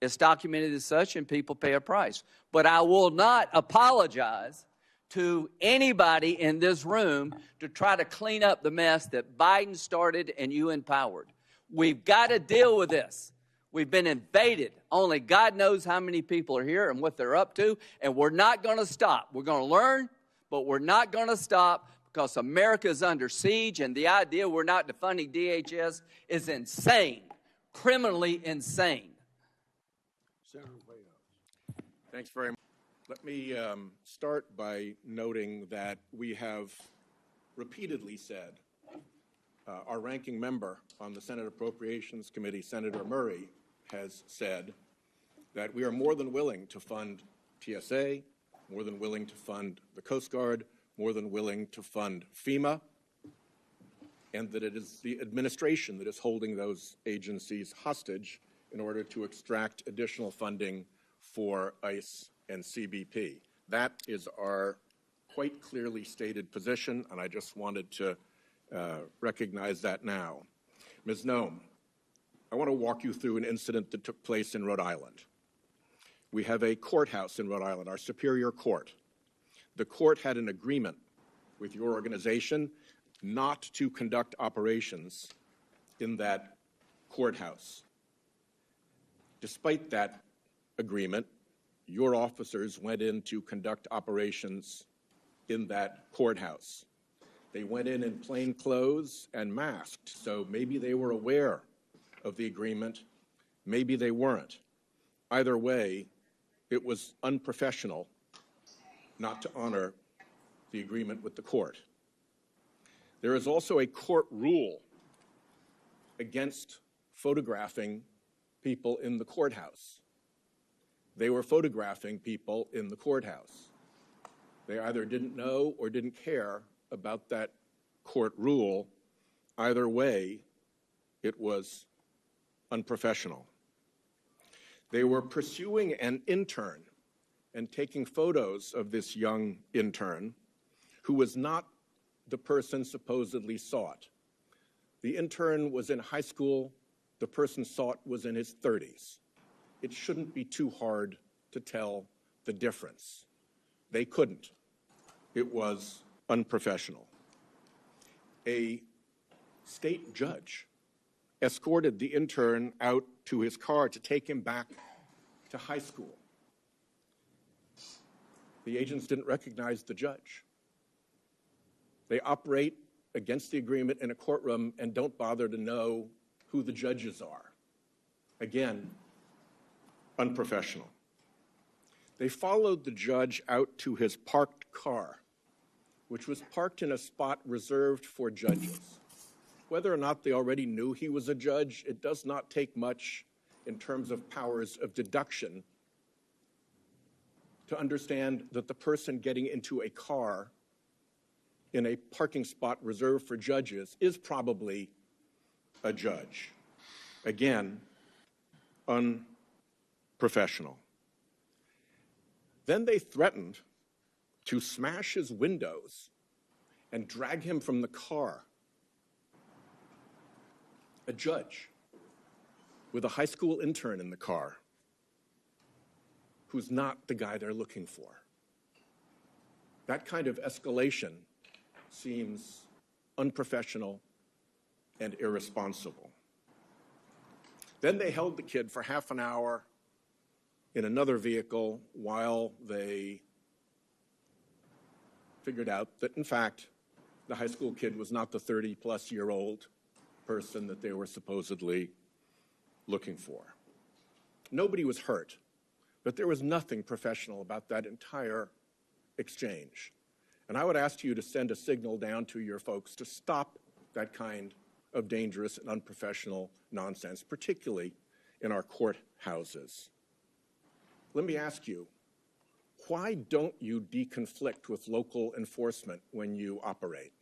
it's documented as such and people pay a price. But I will not apologize to anybody in this room to try to clean up the mess that Biden started and you empowered. We've got to deal with this. We've been invaded. Only God knows how many people are here and what they're up to, and we're not going to stop. We're going to learn, but we're not going to stop because America is under siege, and the idea we're not defunding DHS is insane, criminally insane. Senator Whitehouse. Thanks very much. Let me start by noting that we have repeatedly said, our ranking member on the Senate Appropriations Committee, Senator Murray, has said that we are more than willing to fund TSA, more than willing to fund the Coast Guard, more than willing to fund FEMA, and that it is the administration that is holding those agencies hostage in order to extract additional funding for ICE and CBP. That is our quite clearly stated position, and I just wanted to recognize that now. Ms. Noem, I want to walk you through an incident that took place in Rhode Island. We have a courthouse in Rhode Island, our Superior Court. The court had an agreement with your organization not to conduct operations in that courthouse. Despite that agreement, your officers went in to conduct operations in that courthouse. They went in plain clothes and masked, so maybe they were aware of the agreement, maybe they weren't. Either way, it was unprofessional not to honor the agreement with the court. There is also a court rule against photographing people in the courthouse. They were photographing people in the courthouse. They either didn't know or didn't care about that court rule. Either way, it was unprofessional. They were pursuing an intern and taking photos of this young intern who was not the person supposedly sought. The intern was in high school. The person sought was in his 30s. It shouldn't be too hard to tell the difference. They couldn't. It was unprofessional. A state judge escorted the intern out to his car to take him back to high school. The agents didn't recognize the judge. They operate against the agreement in a courtroom and don't bother to know who the judges are. Again, unprofessional. They followed the judge out to his parked car, which was parked in a spot reserved for judges. Whether or not they already knew he was a judge, it does not take much in terms of powers of deduction to understand that the person getting into a car in a parking spot reserved for judges is probably a judge. Again, unprofessional. Then they threatened to smash his windows and drag him from the car. A judge with a high school intern in the car who's not the guy they're looking for. That kind of escalation seems unprofessional and irresponsible. Then they held the kid for half an hour in another vehicle while they figured out that, in fact, the high school kid was not the 30-plus-year-old person that they were supposedly looking for. Nobody was hurt, but there was nothing professional about that entire exchange. And I would ask you to send a signal down to your folks to stop that kind of dangerous and unprofessional nonsense, particularly in our courthouses. Let me ask you, why don't you deconflict with local enforcement when you operate?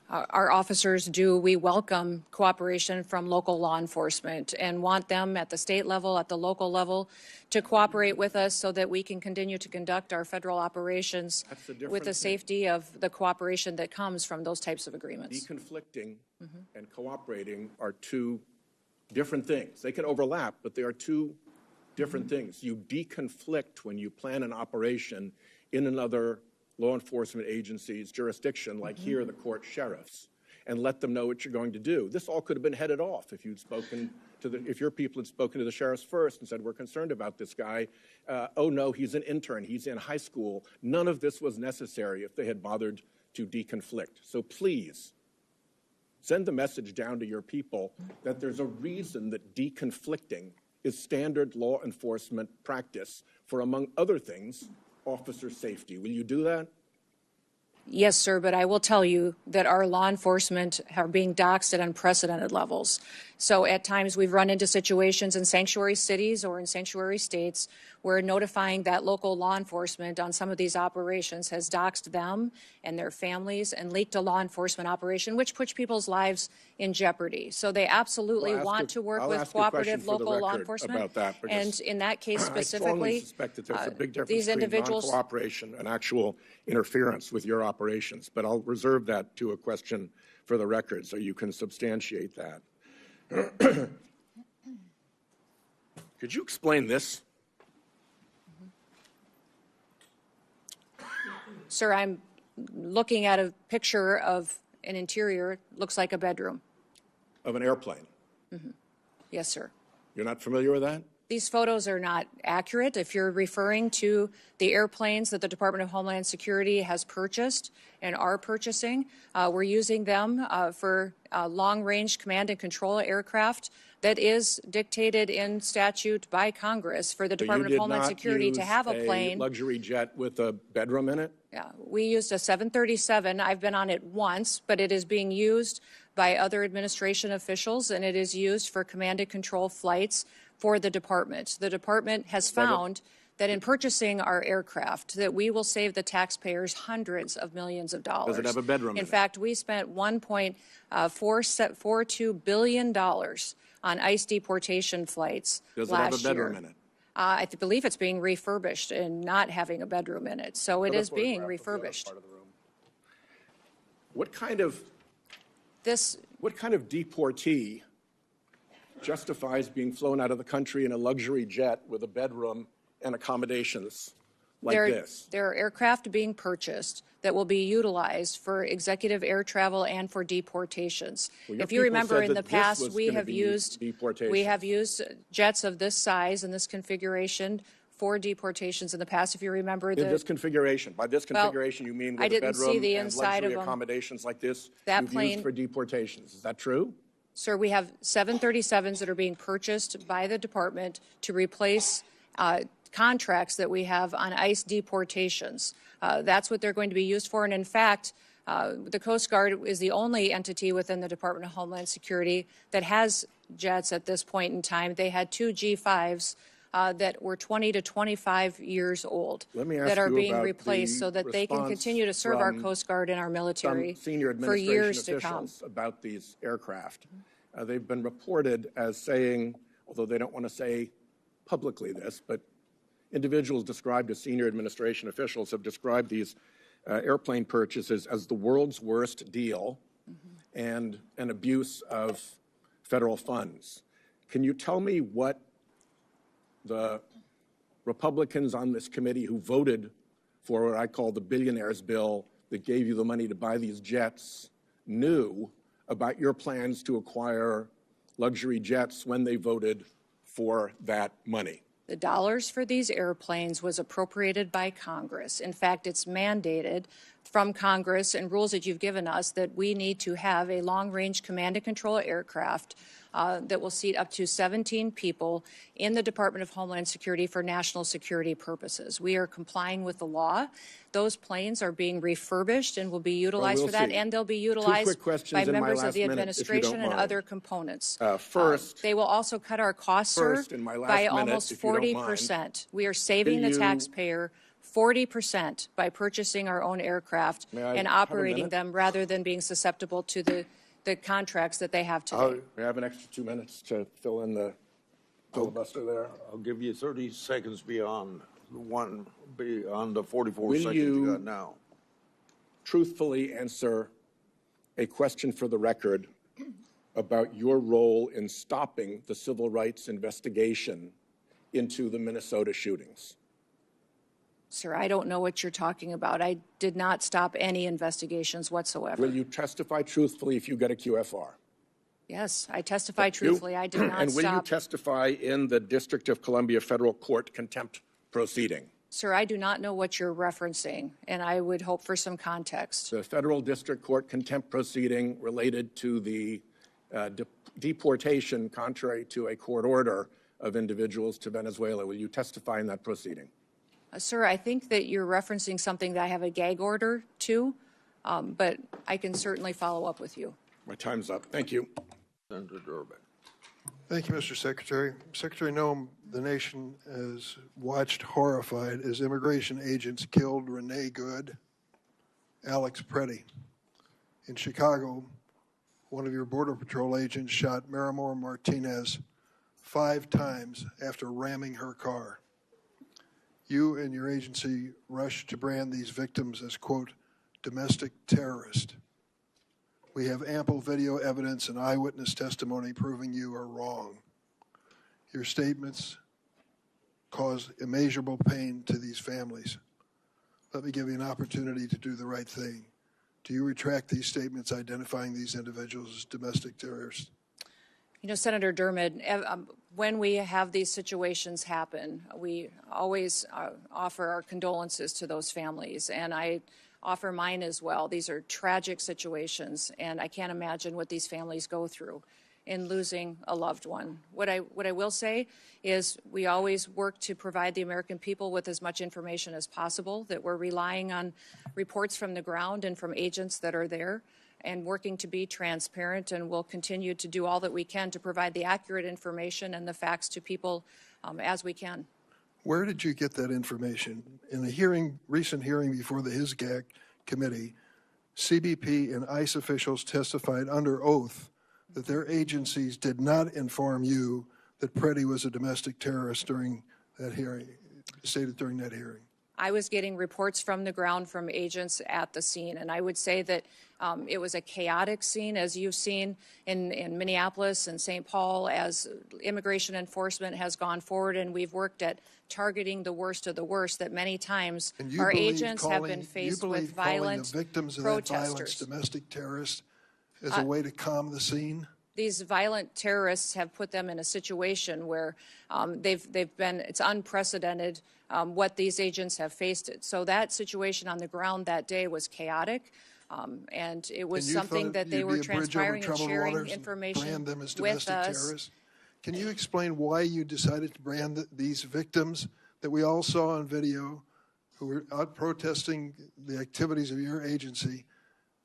Our officers do. We welcome cooperation from local law enforcement and want them at the state level, at the local level, to cooperate with us so that we can continue to conduct our federal operations with the safety of the cooperation that comes from those types of agreements. Deconflicting and cooperating are two different things. They can overlap, but they are two different things. You deconflict when you plan an operation in another law enforcement agency's jurisdiction, like here, the court sheriffs, and let them know what you're going to do. This all could have been headed off if you'd spoken to if your people had spoken to the sheriffs first and said, we're concerned about this guy. Oh no, he's an intern, he's in high school. None of this was necessary if they had bothered to deconflict. So please, send the message down to your people that there's a reason that deconflicting is standard law enforcement practice for, among other things, officer safety. Will you do that? Yes, sir, but I will tell you that our law enforcement are being doxxed at unprecedented levels. So at times we've run into situations in sanctuary cities or in sanctuary states where notifying that local law enforcement on some of these operations has doxxed them and their families and leaked a law enforcement operation, which puts people's lives in jeopardy. So they absolutely want to work with cooperative local law enforcement. About that, and in that case I strongly specifically, suspect that there's a big difference these between individuals. non-cooperation and actual interference with your operations. But I'll reserve that to a question for the record so you can substantiate that. Could you explain this? Sir, I'm looking at a picture of an interior, looks like a bedroom. Of an airplane? Yes, sir. You're not familiar with that? These photos are not accurate. If you're referring to the airplanes that the Department of Homeland Security has purchased and are purchasing, we're using them for long-range command and control aircraft that is dictated in statute by Congress for the Department of Homeland Security to have a plane. Luxury jet with a bedroom in it? Yeah, we used a 737. I've been on it once, but it is being used by other administration officials, and it is used for command and control flights for the department. The department has found that in purchasing our aircraft, that we will save the taxpayers hundreds of millions of dollars. Does it have a bedroom in it? In fact, we spent $1.442 billion on ICE deportation flights last year. Does it have a bedroom in it? I believe it's being refurbished and not having a bedroom in it. So it is being refurbished. What kind of deportee justifies being flown out of the country in a luxury jet with a bedroom and accommodations like this? There are aircraft being purchased that will be utilized for executive air travel and for deportations. Well, if you remember, in the past, we have used jets of this size and this configuration for deportations in the past. If you remember, in this configuration, by this configuration, you mean with a bedroom and luxury accommodations like this you've used for deportations. Is that true? Sir, we have 737s that are being purchased by the department to replace contracts that we have on ICE deportations. That's what they're going to be used for. And in fact, the Coast Guard is the only entity within the Department of Homeland Security that has jets at this point in time. They had two G5s that were 20 to 25 years old that are being replaced so that they can continue to serve our Coast Guard and our military for years to come. About these aircraft. They've been reported as saying, although they don't want to say publicly this, but individuals described as senior administration officials have described these airplane purchases as the world's worst deal and an abuse of federal funds. Can you tell me what the Republicans on this committee who voted for what I call the billionaires bill that gave you the money to buy these jets knew about your plans to acquire luxury jets when they voted for that money? The dollars for these airplanes was appropriated by Congress. In fact, it's mandated from Congress and rules that you've given us that we need to have a long-range command and control aircraft that will seat up to 17 people in the Department of Homeland Security for national security purposes. We are complying with the law. Those planes are being refurbished and will be utilized for that, and they'll be utilized by members of the administration and other components. First, they will also cut our costs, sir, by almost 40%. We are saving the taxpayer 40% by purchasing our own aircraft and operating them rather than being susceptible to the contracts that they have today. We have an extra 2 minutes to fill in the filibuster there. I'll give you 30 seconds beyond the 44 seconds you got now. Truthfully answer a question for the record about your role in stopping the civil rights investigation into the Minnesota shootings? Sir, I don't know what you're talking about. I did not stop any investigations whatsoever. Will you testify truthfully if you get a QFR? Yes, I testify truthfully. I did not And will you stop. testify in the District of Columbia federal court contempt proceeding? Sir, I do not know what you're referencing, and I would hope for some context. The federal district court contempt proceeding related to the deportation, contrary to a court order, of individuals to Venezuela. Will you testify in that proceeding? Sir, I think that you're referencing something that I have a gag order to. But I can certainly follow up with you. My time's up. Thank you. Senator Durbin. Thank you, Mr. Secretary. Secretary Noem, the nation has watched horrified as immigration agents killed Renee Good, Alex Pretti. In Chicago, one of your Border Patrol agents shot Miramar Martinez 5 times after ramming her car. You and your agency rushed to brand these victims as, quote, domestic terrorists. We have ample video evidence and eyewitness testimony proving you are wrong. Your statements cause immeasurable pain to these families. Let me give you an opportunity to do the right thing. Do you retract these statements identifying these individuals as domestic terrorists? You know, Senator Durbin, when we have these situations happen, we always offer our condolences to those families, and I offer mine as well. These are tragic situations, and I can't imagine what these families go through in losing a loved one. What I will say is we always work to provide the American people with as much information as possible, that we're relying on reports from the ground and from agents that are there, and working to be transparent, and we'll continue to do all that we can to provide the accurate information and the facts to people as we can. Where did you get that information? In a recent hearing before the HISGAC committee, CBP and ICE officials testified under oath that their agencies did not inform you that Pretti was a domestic terrorist during that hearing, stated during that hearing. I was getting reports from the ground from agents at the scene, and I would say that it was a chaotic scene, as you've seen in Minneapolis and St. Paul, as immigration enforcement has gone forward, and we've worked at targeting the worst of the worst, that many times our agents have been faced with violent the victims of protesters. that violence domestic terrorists as a way to calm the scene? These violent terrorists have put them in a situation where it's unprecedented what these agents have faced. So that situation on the ground that day was chaotic, and it was something that they were transpiring and sharing information them as with domestic us. terrorists? Can you explain why you decided to brand these victims that we all saw on video, who were out protesting the activities of your agency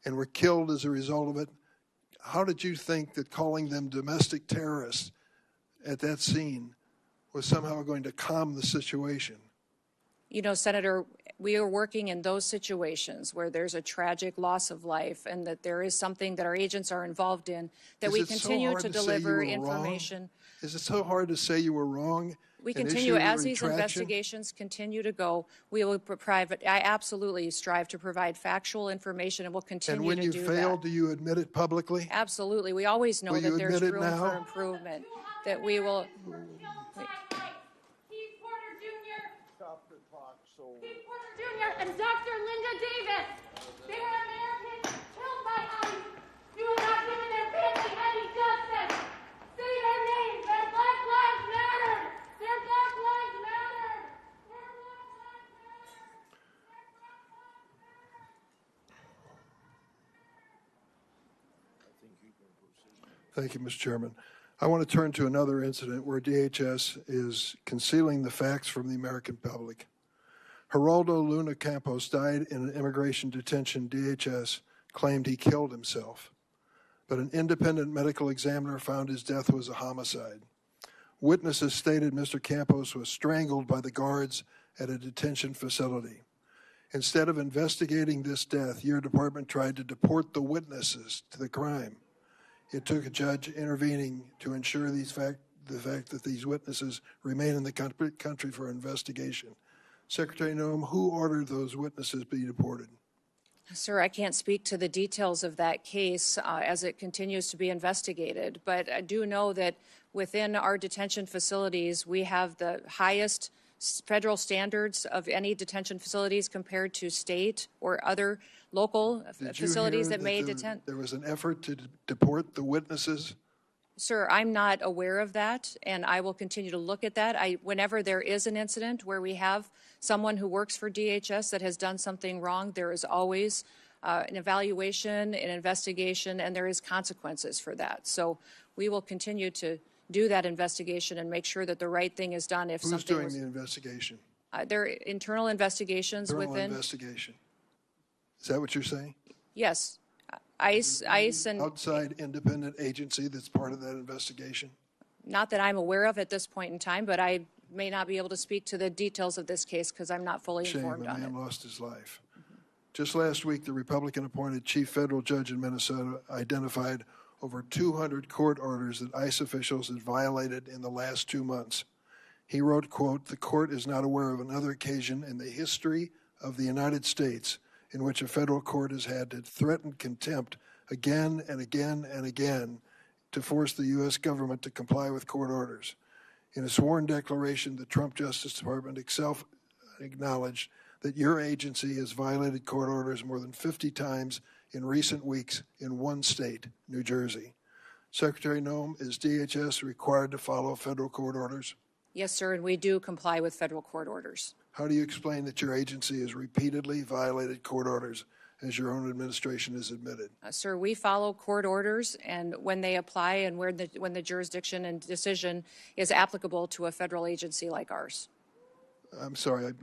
and were killed as a result of it? How did you think that calling them domestic terrorists at that scene was somehow going to calm the situation? You know, Senator, we are working in those situations where there's a tragic loss of life, and that there is something that our agents are involved in, that we continue to deliver information. Is it so hard to say you were wrong? We continue, as these investigations continue to go, we will provide, I absolutely strive to provide factual information, and we'll continue to do that. And when you fail, do you admit it publicly? Absolutely. We always know that there's room for improvement, that we will. Keith Porter Jr. and Dr. Linda Davis. They were Americans killed by ICE. You have not given their family any justice. Say their names. Their Black Lives Matter. Their Black Lives Matter. Their Black Lives Matter. Thank you, Mr. Chairman. I want to turn to another incident where DHS is concealing the facts from the American public. Geraldo Luna Campos died in an immigration detention. DHS claimed he killed himself, but an independent medical examiner found his death was a homicide. Witnesses stated Mr. Campos was strangled by the guards at a detention facility. Instead of investigating this death, your department tried to deport the witnesses to the crime. It took a judge intervening to ensure the fact that these witnesses remain in the country for investigation. Secretary Noem, who ordered those witnesses be deported? Sir, I can't speak to the details of that case as it continues to be investigated, but I do know that within our detention facilities, we have the highest federal standards of any detention facilities compared to state or other local facilities that may detain. There was an effort to deport the witnesses? Sir, I'm not aware of that, and I will continue to look at that. Whenever there is an incident where we have someone who works for DHS that has done something wrong, there is always an evaluation, an investigation, and there is consequences for that. So we will continue to do that investigation and make sure that the right thing is done if Who's something doing the investigation? There are internal investigations within. Investigation. Is that what you're saying? Yes, ICE and, Outside independent agency that's part of that investigation? not that I'm aware of at this point in time, but I may not be able to speak to the details of this case because I'm not fully Shame, informed a on it. man lost his life. Just last week, the Republican-appointed chief federal judge in Minnesota identified over 200 court orders that ICE officials had violated in the last 2 months. He wrote, quote, "The court is not aware of another occasion in the history of the United States in which a federal court has had to threaten contempt again and again and again to force the U.S. government to comply with court orders." In a sworn declaration, the Trump Justice Department itself acknowledged that your agency has violated court orders more than 50 times in recent weeks in one state, New Jersey. Secretary Noem, is DHS required to follow federal court orders? Yes, sir, and we do comply with federal court orders. How do you explain that your agency has repeatedly violated court orders, as your own administration has admitted? Sir, we follow court orders, and when they apply and when the jurisdiction and decision is applicable to a federal agency like ours. I'm sorry,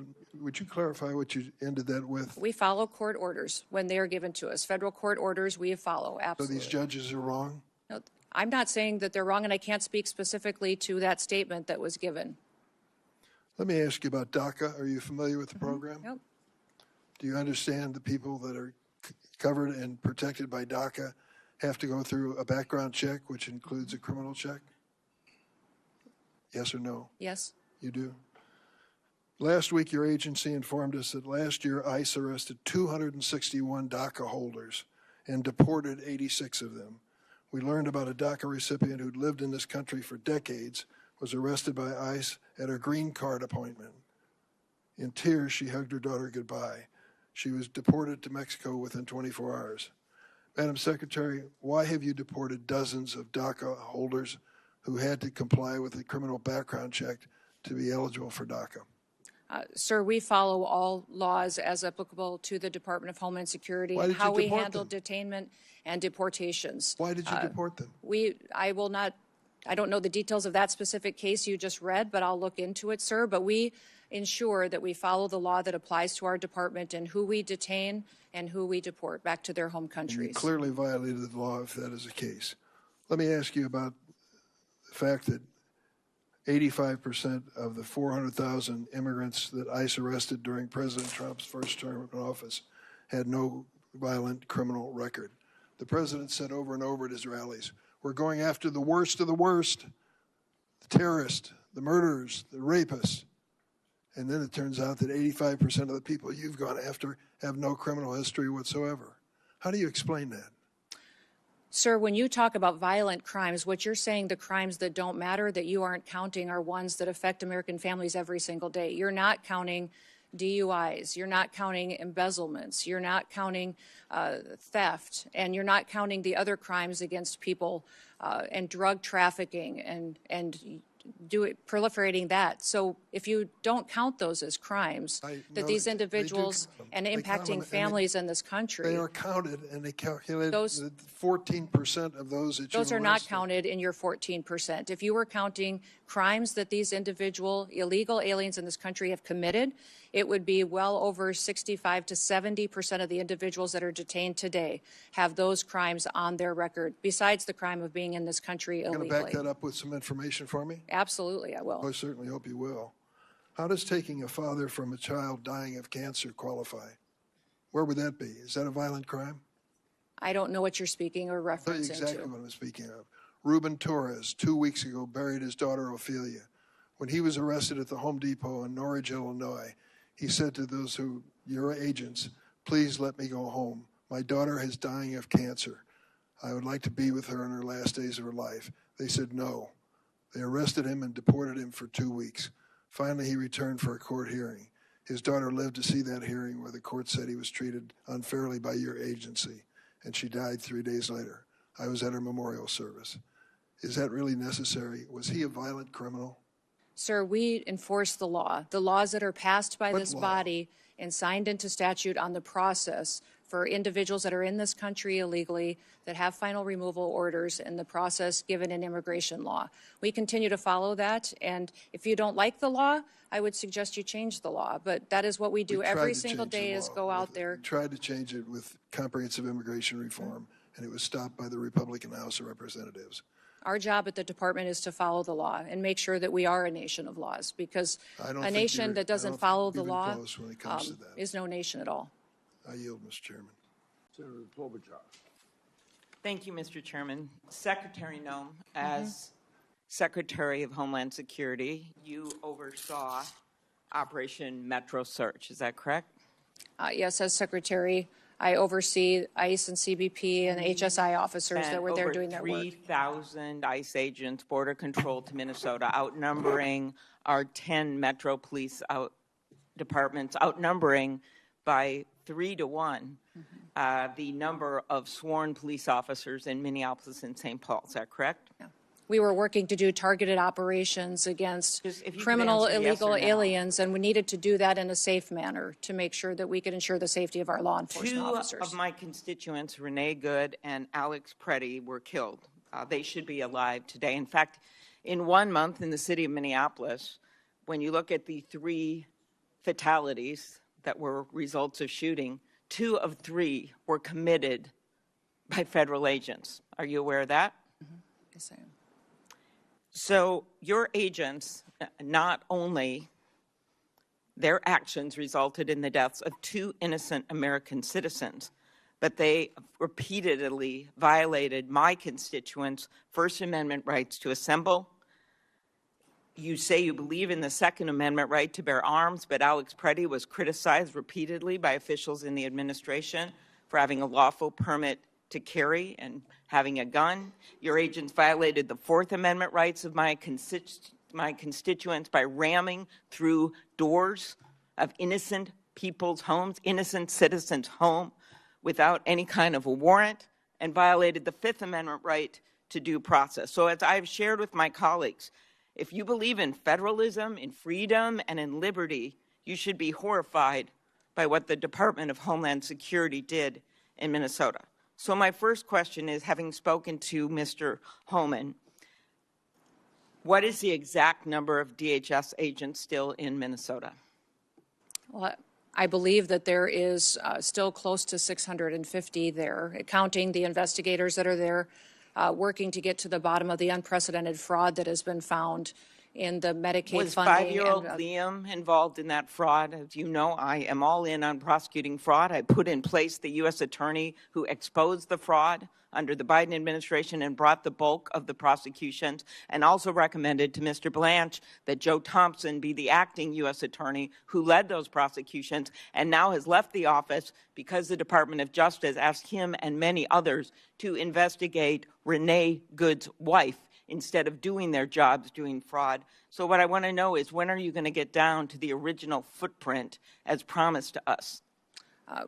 would you clarify what you ended that with? We follow court orders when they are given to us. Federal court orders we follow, So absolutely. these judges are wrong? No, I'm not saying that they're wrong, and I can't speak specifically to that statement that was given. Let me ask you about DACA. Are you familiar with the program? Nope. Do you understand the people that are covered and protected by DACA have to go through a background check, which includes a criminal check? Yes or no? Yes. You do? Last week, your agency informed us that last year ICE arrested 261 DACA holders and deported 86 of them. We learned about a DACA recipient who'd lived in this country for decades, was arrested by ICE at her green card appointment. In tears, she hugged her daughter goodbye. She was deported to Mexico within 24 hours. Madam Secretary, why have you deported dozens of DACA holders who had to comply with a criminal background check to be eligible for DACA? Sir, we follow all laws as applicable to the Department of Homeland Security Why and did how you we deport handle them? detainment and deportations. Why did you deport them? I don't know the details of that specific case you just read, but I'll look into it, sir. But we ensure that we follow the law that applies to our department and who we detain and who we deport back to their home You countries. clearly violated the law if that is the case. Let me ask you about the fact that 85% of the 400,000 immigrants that ICE arrested during President Trump's first term in office had no violent criminal record. The president said over and over at his rallies, "We're going after the worst of the worst, the terrorists, the murderers, the rapists." And then it turns out that 85% of the people you've gone after have no criminal history whatsoever. How do you explain that? Sir, when you talk about violent crimes, what you're saying, the crimes that don't matter, that you aren't counting, are ones that affect American families every single day. You're not counting DUIs. You're not counting embezzlements. You're not counting theft. And you're not counting the other crimes against people and drug trafficking and proliferating that. So if you don't count those as crimes, that these individuals and impacting families in this country. They are counted, and they calculate Those- 14% of those that you Those are not arrested. counted in your 14%. If you were counting crimes that these illegal aliens in this country have committed, it would be well over 65 to 70% of the individuals that are detained today have those crimes on their record, besides the crime of being in this country Going to illegally. back that up with some information for me? Absolutely, I will. I certainly hope you will. How does taking a father from a child dying of cancer qualify? Where would that be? Is that a violent crime? I don't know what you're speaking or I'll tell you referencing exactly to. what I'm speaking of. Ruben Torres, 2 weeks ago, buried his daughter Ophelia. When he was arrested at the Home Depot in Norridge, Illinois, he said to those who, your agents, "Please let me go home. My daughter is dying of cancer. I would like to be with her in her last days of her life." They said no. They arrested him and deported him for 2 weeks. Finally, he returned for a court hearing. His daughter lived to see that hearing where the court said he was treated unfairly by your agency, and she died 3 days later. I was at her memorial service. Is that really necessary? Was he a violent criminal? Sir, we enforce the law. The laws that are passed by What this law? body and signed into statute on the process for individuals that are in this country illegally, that have final removal orders in the process given in immigration law. We continue to follow that, and if you don't like the law, I would suggest you change the law, but that is what we do We every tried to single change the day is law go out with- there. We tried to change it with comprehensive immigration reform, and it was stopped by the Republican House of Representatives. Our job at the department is to follow the law and make sure that we are a nation of laws, because I don't a think nation you're- that I doesn't don't follow think the you've been law close when it comes to that. is no nation at all. I yield, Mr. Chairman. Senator Klobuchar. Thank you, Mr. Chairman. Secretary Noem, as Secretary of Homeland Security, you oversaw Operation Metro Search. Is that correct? Yes, as secretary, I oversee ICE and CBP and HSI officers that were there doing their work. 3,000 ICE agents, border control to Minnesota, outnumbering our 10 Metro Police departments, outnumbering by 3 to 1 the number of sworn police officers in Minneapolis and St. Paul. Is that correct? Yeah. We were working to do targeted operations against Just if you could criminal answer yes illegal or no. aliens, and we needed to do that in a safe manner to make sure that we could ensure the safety of our law enforcement Two officers. of my constituents, Renee Good and Alex Pretti, were killed. They should be alive today. In fact, in 1 month in the city of Minneapolis, when you look at the 3 fatalities that were results of shooting, 2 of 3 were committed by federal agents. Are you aware of that? Yes, I am. So your agents, not only their actions resulted in the deaths of 2 innocent American citizens, but they repeatedly violated my constituents' First Amendment rights to assemble. You say you believe in the Second Amendment right to bear arms, but Alex Pretti was criticized repeatedly by officials in the administration for having a lawful permit to carry and having a gun. Your agents violated the Fourth Amendment rights of my constituents by ramming through doors of innocent people's homes, innocent citizens' home, without any kind of a warrant, and violated the Fifth Amendment right to due process. So as I've shared with my colleagues, if you believe in federalism, in freedom, and in liberty, you should be horrified by what the Department of Homeland Security did in Minnesota. So my first question is, having spoken to Mr. Homan, what is the exact number of DHS agents still in Minnesota? Well, I believe that there is still close to 650 there, counting the investigators that are there, working to get to the bottom of the unprecedented fraud that has been found in the Medicaid Was funding. 5-year-old Liam involved in that fraud? As you know, I am all in on prosecuting fraud. I put in place the U.S. attorney who exposed the fraud under the Biden administration and brought the bulk of the prosecutions, and also recommended to Mr. Blanche that Joe Thompson be the acting U.S. attorney who led those prosecutions and now has left the office because the Department of Justice asked him and many others to investigate Renee Good's wife instead of doing their jobs doing fraud. So what I want to know is, when are you going to get down to the original footprint as promised to us?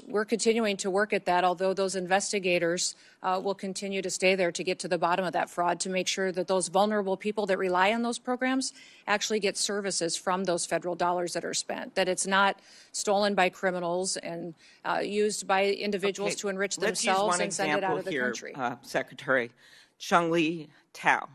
We're continuing to work at that, although those investigators will continue to stay there to get to the bottom of that fraud, to make sure that those vulnerable people that rely on those programs actually get services from those federal dollars that are spent, that it's not stolen by criminals and used by individuals to enrich themselves and send it out of the country. Secretary Chung-Li Tao,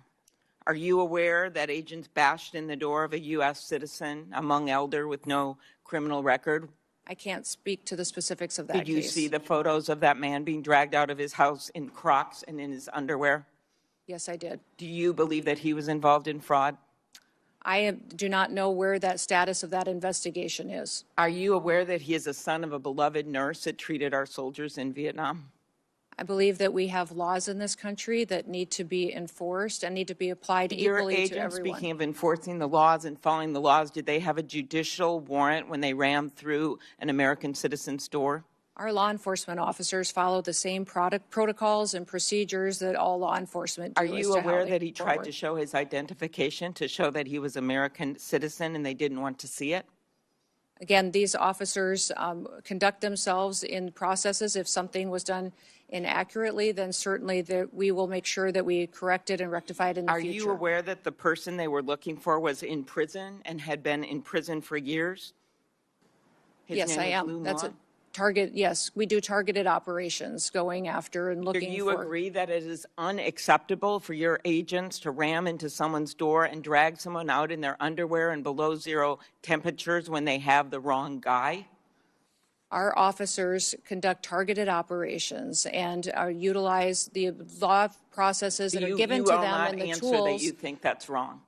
are you aware that agents bashed in the door of a U.S. citizen, a Hmong elder with no criminal record? I can't speak to the specifics of that Did you case. see the photos of that man being dragged out of his house in Crocs and in his underwear? Yes, I did. Do you believe that he was involved in fraud? I do not know where that status of that investigation is. Are you aware that he is a son of a beloved nurse that treated our soldiers in Vietnam? I believe that we have laws in this country that need to be enforced and need to be applied equally to Your agents, everyone. speaking of enforcing the laws and following the laws, did they have a judicial warrant when they rammed through an American citizen's door? Our law enforcement officers follow the same protocols and procedures that all law enforcement do. Are as you to how aware they that he move tried forward. to show his identification to show that he was American citizen and they didn't want to see it? Again, these officers conduct themselves in processes. If something was done inaccurately, then certainly we will make sure that we correct it and rectify it in the Are future. you aware that the person they were looking for was in prison and had been in prison for years? His Yes, name I is am. Lou That's Ma? Yes, we do targeted operations going after and Do looking you for. agree that it is unacceptable for your agents to ram into someone's door and drag someone out in their underwear in below zero temperatures when they have the wrong guy? Our officers conduct targeted operations and utilize the law processes that are given to them and the You will not answer tools. that you think that's wrong.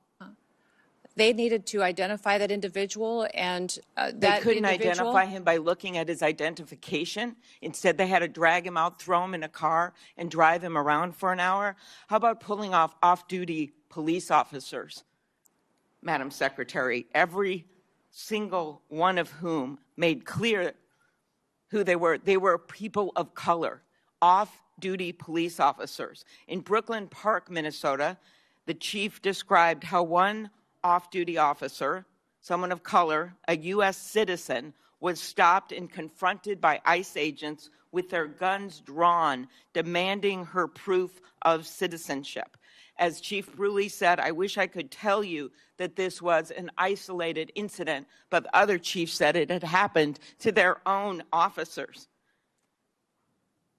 They needed to identify that individual, and They couldn't identify him by looking at his identification. Instead, they had to drag him out, throw him in a car, and drive him around for an hour. How about pulling off off-duty police officers, Madam Secretary, every single one of whom made clear who they were? They were people of color, off-duty police officers. In Brooklyn Park, Minnesota, the chief described how one off-duty officer, someone of color, a U.S. citizen, was stopped and confronted by ICE agents with their guns drawn, demanding her proof of citizenship. As Chief Bruley said, I wish I could tell you that this was an isolated incident, but the other chief said it had happened to their own officers.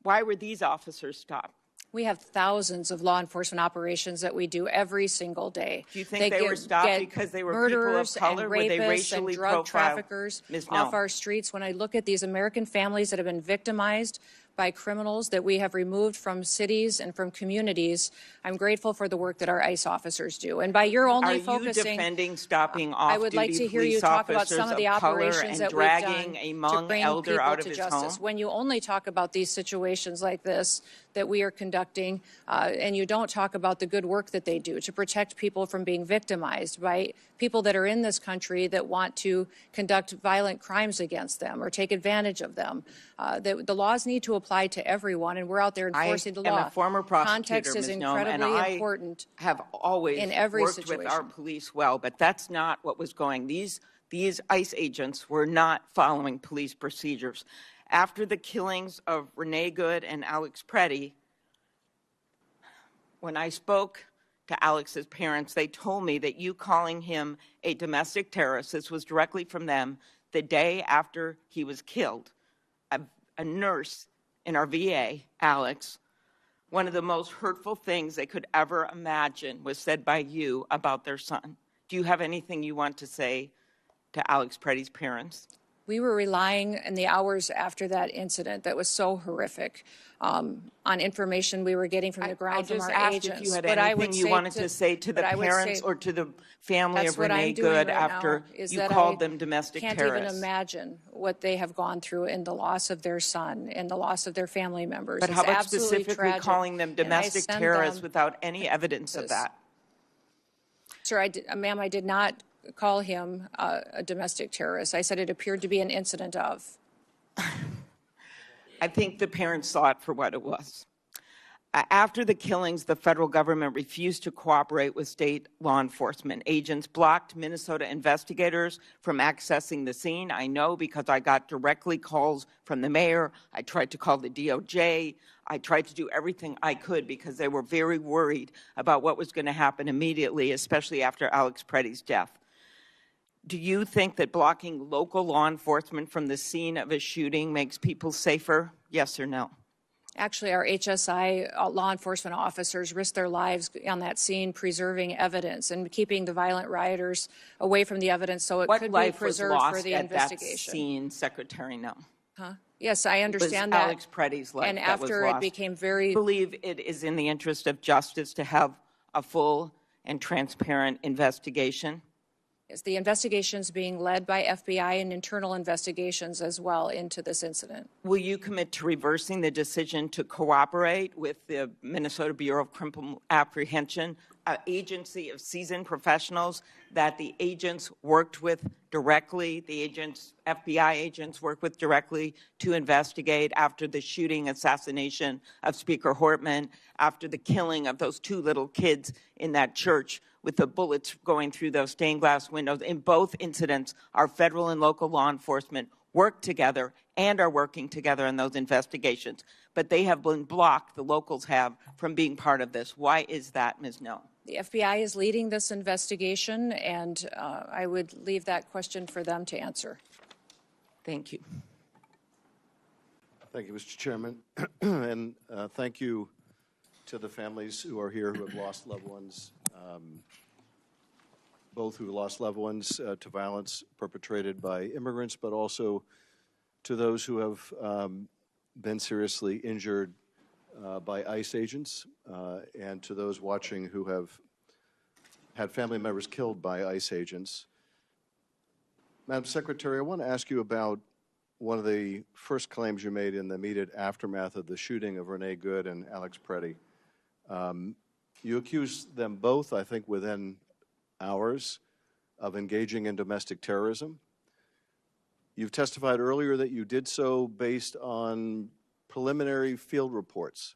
Why were these officers stopped? We have thousands of law enforcement operations that we do every single day. Do you think they were stopped because they were people of color? Were they racially and drug profiled? traffickers Ms. off Noem. our streets. When I look at these American families that have been victimized by criminals that we have removed from cities and from communities, I'm grateful for the work that our ICE officers do. And by your only Are you focusing, defending stopping I would like off-duty to hear you police talk about officers some of the of color operations and that we've done dragging a to Hmong bring elder people out of to his justice. home? When you only talk about these situations like this that we are conducting, and you don't talk about the good work that they do to protect people from being victimized by people that are in this country that want to conduct violent crimes against them or take advantage of them. The laws need to apply to everyone, and we're out there enforcing the law. I am a former prosecutor, Context is Ms. Noem, incredibly and important. I have always in every worked with our situation. police well, but that's not what was going. These ICE agents were not following police procedures. After the killings of Renee Good and Alex Pretti, when I spoke to Alex's parents, they told me that you calling him a domestic terrorist, this was directly from them, the day after he was killed. A nurse in our VA, Alex, one of the most hurtful things they could ever imagine was said by you about their son. Do you have anything you want to say to Alex Pretti's parents? We were relying in the hours after that incident that was so horrific on information we were getting from the ground from our I just agents. asked if you had But I anything would you say wanted to say to the but I would parents say or to the family that's of what I'm Renee doing Good right after now, is you that called I them domestic can't terrorists. even imagine what they have gone through in the loss of their son and the loss of their family members. But It's how about absolutely specifically tragic, calling them and I domestic send terrorists them- without any evidence of this. that? Sir, ma'am, I did not call him a domestic terrorist. I said it appeared to be an incident of. I think the parents saw it for what it was. After the killings, the federal government refused to cooperate with state law enforcement. Agents blocked Minnesota investigators from accessing the scene. I know because I got directly calls from the mayor. I tried to call the DOJ. I tried to do everything I could because they were very worried about what was going to happen immediately, especially after Alex Pretti's death. Do you think that blocking local law enforcement from the scene of a shooting makes people safer? Yes or no? Actually, our HSI law enforcement officers risked their lives on that scene, preserving evidence and keeping the violent rioters away from the evidence so it What could be life was preserved lost for the at that investigation. scene, Secretary Noem? Yes, I Was understand that. Alex Pretti's life And that was after it lost. became very I believe it is in the interest of justice to have a full and transparent investigation. Yes, the investigations being led by FBI and internal investigations as well into this incident. Will you commit to reversing the decision to cooperate with the Minnesota Bureau of Criminal Apprehension, an agency of seasoned professionals that the agents worked with directly, FBI agents worked with directly to investigate after the shooting assassination of Speaker Hortman, after the killing of those two little kids in that church with the bullets going through those stained glass windows? In both incidents, our federal and local law enforcement worked together and are working together in those investigations. But they have been blocked, the locals have, from being part of this. Why is that, Ms. Noem? The FBI is leading this investigation, and I would leave that question for them to answer. Thank you. Thank you, Mr. Chairman. And thank you to the families who are here who have lost loved ones, both who lost loved ones to violence perpetrated by immigrants, but also to those who have been seriously injured by ICE agents, and to those watching who have had family members killed by ICE agents. Madam Secretary, I want to ask you about one of the first claims you made in the immediate aftermath of the shooting of Renee Good and Alex Pretti. You accused them both, I think, within hours of engaging in domestic terrorism. You've testified earlier that you did so based on preliminary field reports.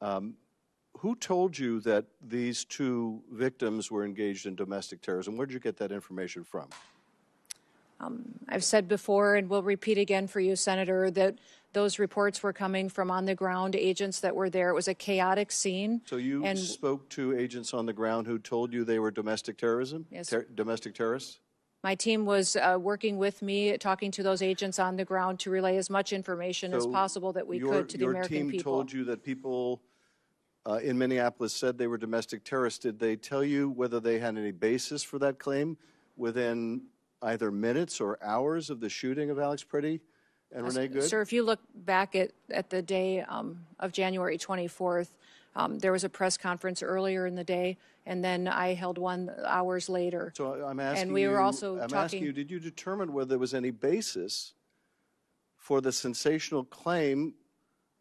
Who told you that these two victims were engaged in domestic terrorism? Where did you get that information from? I've said before, and will repeat again for you, Senator, that those reports were coming from on-the-ground agents that were there. It was a chaotic scene. So you spoke to agents on the ground who told you they were domestic terrorism? Yes. Domestic terrorists? My team was working with me, talking to those agents on the ground to relay as much information as possible that we could to the American people. Your team told you that people in Minneapolis said they were domestic terrorists. Did they tell you whether they had any basis for that claim within either minutes or hours of the shooting of Alex Pretti and Renee Good? Sir, if you look back at the day of January 24th, there was a press conference earlier in the day, and then I held one hours later. So I'm asking and we were also asking you, did you determine whether there was any basis for the sensational claim,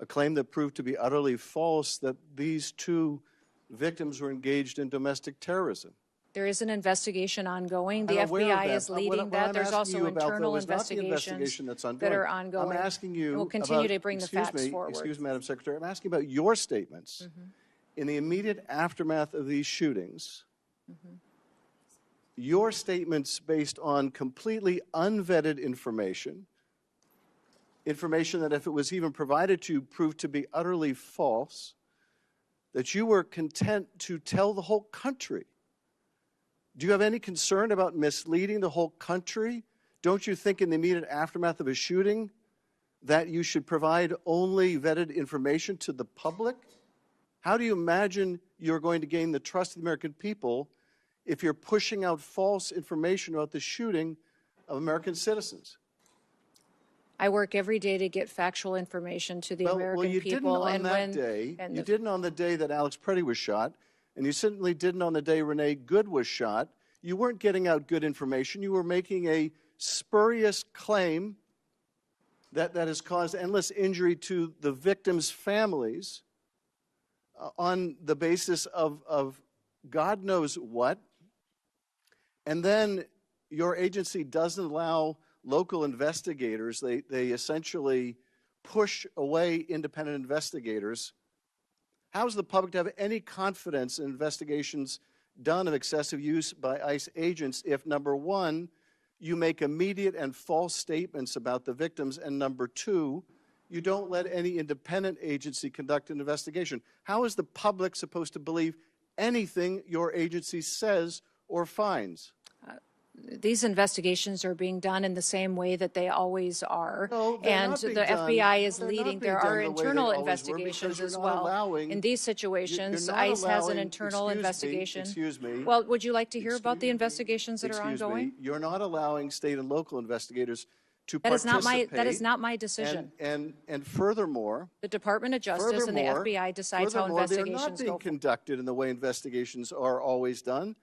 a claim that proved to be utterly false, that these two victims were engaged in domestic terrorism? There is an investigation ongoing. The FBI is leading that. There's also internal investigations that are ongoing. I'm asking you we'll continue to bring the facts forward. Excuse me, Madam Secretary. I'm asking about your statements in the immediate aftermath of these shootings. Your statements based on completely unvetted information that if it was even provided to you proved to be utterly false, that you were content to tell the whole country. Do you have any concern about misleading the whole country? Don't you think in the immediate aftermath of a shooting that you should provide only vetted information to the public? How do you imagine you're going to gain the trust of the American people if you're pushing out false information about the shooting of American citizens? I work every day to get factual information to the American you people. You didn't on the day that Alex Pretti was shot. And you certainly didn't on the day Renee Good was shot. You weren't getting out good information. You were making a spurious claim that has caused endless injury to the victims' families on the basis of God knows what. And then your agency doesn't allow local investigators. They essentially push away independent investigators. How is the public to have any confidence in investigations done of excessive use by ICE agents if, number one, you make immediate and false statements about the victims, and number two, you don't let any independent agency conduct an investigation? How is the public supposed to believe anything your agency says or finds? These investigations are being done in the same way that they always are. No, and the FBI is leading. There are internal investigations as well. In these situations, ICE has an internal investigation. Excuse me. Well, would you like to hear about the investigations that are ongoing? Excuse me. You're not allowing state and local investigators to that participate. That is not my decision. And furthermore, the Department of Justice and the FBI decides how investigations they're not being conducted in the way investigations are always done.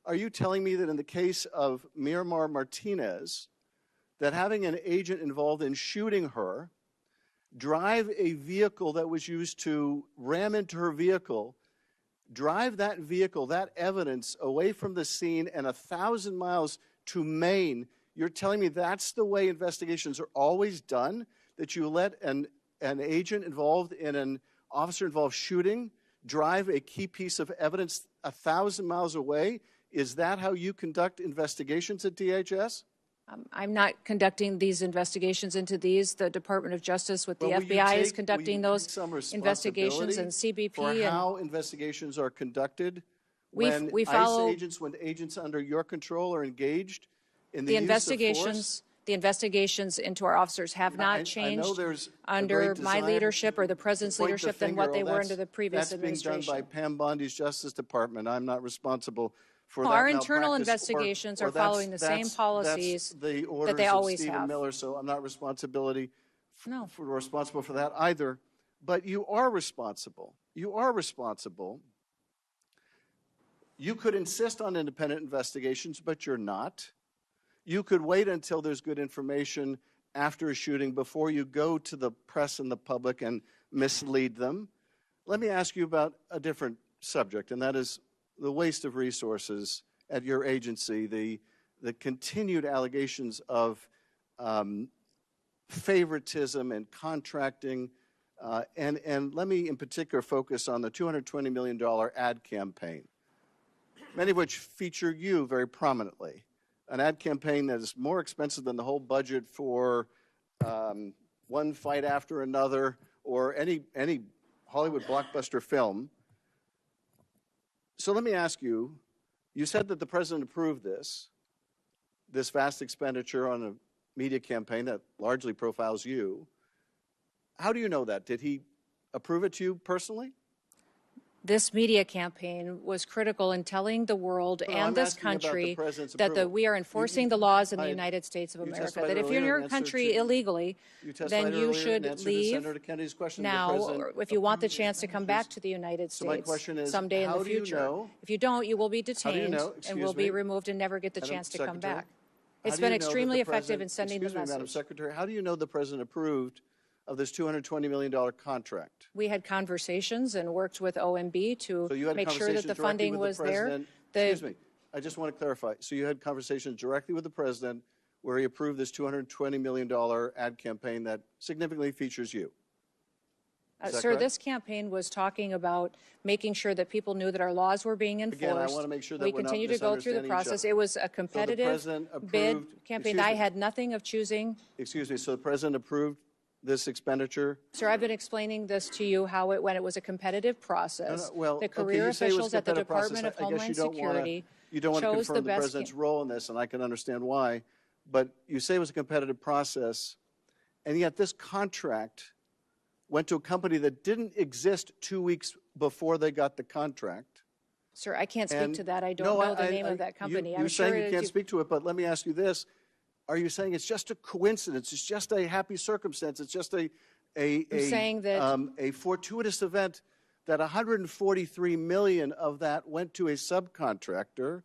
Are you telling me that in the case of Miramar Martinez, that having an agent involved in shooting her, drive a vehicle that was used to ram into her vehicle, drive that vehicle, that evidence, away from the scene and 1,000 miles to Maine, you're telling me that's the way investigations are always done? That you let an agent involved in an officer-involved shooting drive a key piece of evidence 1,000 miles away? Is that how you conduct investigations at DHS? I'm not conducting these investigations into these. The Department of Justice with the FBI is conducting those investigations, and CBP. For how investigations are conducted when ICE agents, when agents under your control are engaged in the use of force? The investigations into our officers have not I changed know there's a under great my desire leadership or the to president's point the leadership than finger. what they Oh, were under the previous that's being administration. done by Pam Bondi's Justice Department. I'm not responsible for No, that our internal malpractice, investigations or are following the same that's policies the that orders they of always Stephen have. Miller, so I'm not responsible No. for that either. But you are responsible. You are responsible. You could insist on independent investigations, but you're not. You could wait until there's good information after a shooting before you go to the press and the public and mislead them. Let me ask you about a different subject, and that is the waste of resources at your agency, the continued allegations of favoritism and contracting, and let me in particular focus on the $220 million ad campaign, many of which feature you very prominently. An ad campaign that is more expensive than the whole budget for One Fight After Another or any Hollywood blockbuster film. So let me ask you, you said that the president approved this vast expenditure on a media campaign that largely profiles you. How do you know that? Did he approve it to you personally? This media campaign was critical in telling the world No, and I'm this asking about the country president's that approval. we are enforcing the laws in the I- United States of you America. testified That if you're in earlier in your answer country to- illegally, You testified then you earlier in should answer to leave Senator Kennedy's question. The now, president or if you want the chance to come back to the United So my States question is, someday in how the do you future. know- If you don't, you will be How do you detained know- and excuse will be me, removed and never get the Madam chance to come Secretary, back. how It's do been you know that extremely the effective in president- sending the excuse me, Madam message. Secretary, how do you know the president approved of this $220 million contract? We had conversations and worked with OMB to So you had make sure that conversations the directly funding with was the there. president. Excuse me, I just want to clarify. So you had conversations directly with the president where he approved this $220 million ad campaign that significantly features you. Is that Sir, correct? this campaign was talking about making sure that people knew that our laws were being enforced. Again, I want to make sure that we we're not continue to go through the misunderstanding each process. other. It was a competitive president bid approved- campaign. excuse I me. had nothing of choosing. Excuse me, so the president approved this expenditure? Sir, I've been explaining this to you how it when it was a competitive process. Well, the okay, career you say it was officials at the competitive process. Department of I guess Homeland Security you don't want to chose confirm the the best president's role in this, and I can understand why. But you say it was a competitive process, and yet this contract went to a company that didn't exist 2 weeks before they got the contract. Sir, I can't speak And- to that. I don't No, know the name of that company. You're I'm sure saying you it- can't speak to it, but let me ask you this. Are you saying it's just a coincidence? It's just a happy circumstance? It's just a saying that- a fortuitous event that 143 million of that went to a subcontractor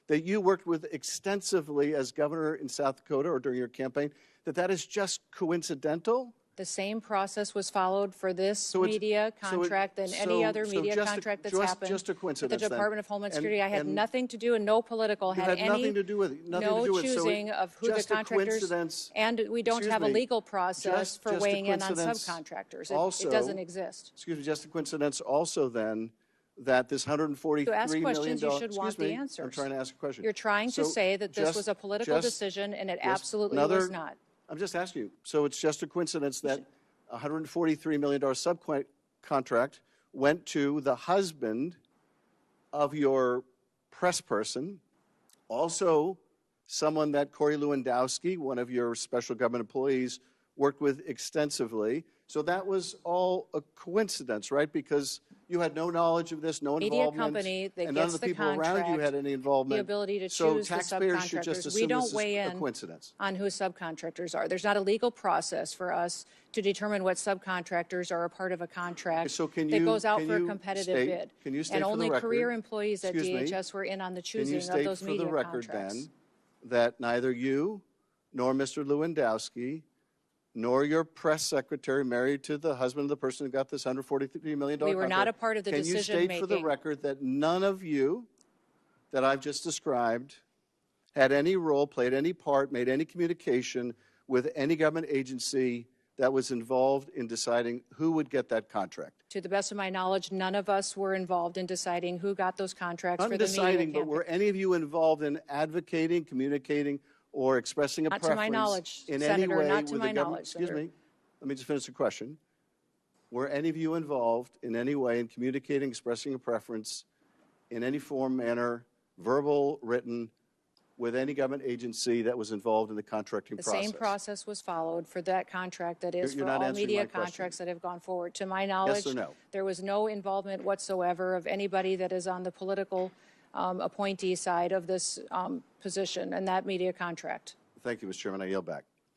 that you worked with extensively as governor in South Dakota or during your campaign, that is just coincidental? The same process was followed for this So it's- media so it- contract than any so- other so media just a- contract that's just- happened. just a with coincidence the then. Department of Homeland And- Security. I had and- nothing to do and no political You had had any nothing to do with it. Nothing no to do with it. So choosing of who the just a contractors coincidence- and we don't excuse have a me, legal process just for a weighing in on coincidence subcontractors. also- It doesn't exist. Excuse me, just a coincidence also then that this $143 To ask million questions, you should want excuse the me, I'm answers. trying to ask a question. You're trying to So say that this just- was a political just- decision and it just absolutely another- was not. I'm just asking you. So it's just a coincidence that a $143 million subcontract went to the husband of your press person, also someone that Corey Lewandowski, one of your special government employees, worked with extensively. So that was all a coincidence, right? Because you had no knowledge of this, no Media involvement, company that and none gets of the the people around you contract, had any involvement. the ability to so choose the taxpayers should just subcontractors. assume We don't this is weigh a in coincidence. on who subcontractors are. There's not a legal process for us to determine what subcontractors are a part of a contract So can that you- goes out can for a you competitive state- bid. can you state and for the only record- career employees at excuse me, DHS were in on the Can choosing you of state those for media the record contracts. then that neither you nor Mr. Lewandowski nor your press secretary married to the husband of the person who got this $143 million We were not contract, a part of the can you state for the decision-making. record that none of you that I've just described had any role, played any part, made any communication with any government agency that was involved in deciding who would get that contract? To the best of my knowledge, none of us were involved in deciding who got those contracts Not for in the media deciding, campaign. but were any of you involved in advocating, communicating, or expressing a Not to preference my knowledge, in Senator, any way not to with my the government? knowledge, Excuse Senator. me. Let me just finish the question. Were any of you involved in any way in communicating, expressing a preference in any form, manner, verbal, written, with any government agency that was involved in the contracting The process? same process was followed for that contract that is You're for not all answering media my question. contracts that have gone forward. To my knowledge, or no? there was no involvement whatsoever of anybody that is on the political appointee side of this position and that media contract. Thank you, Mr. Chairman. I yield back.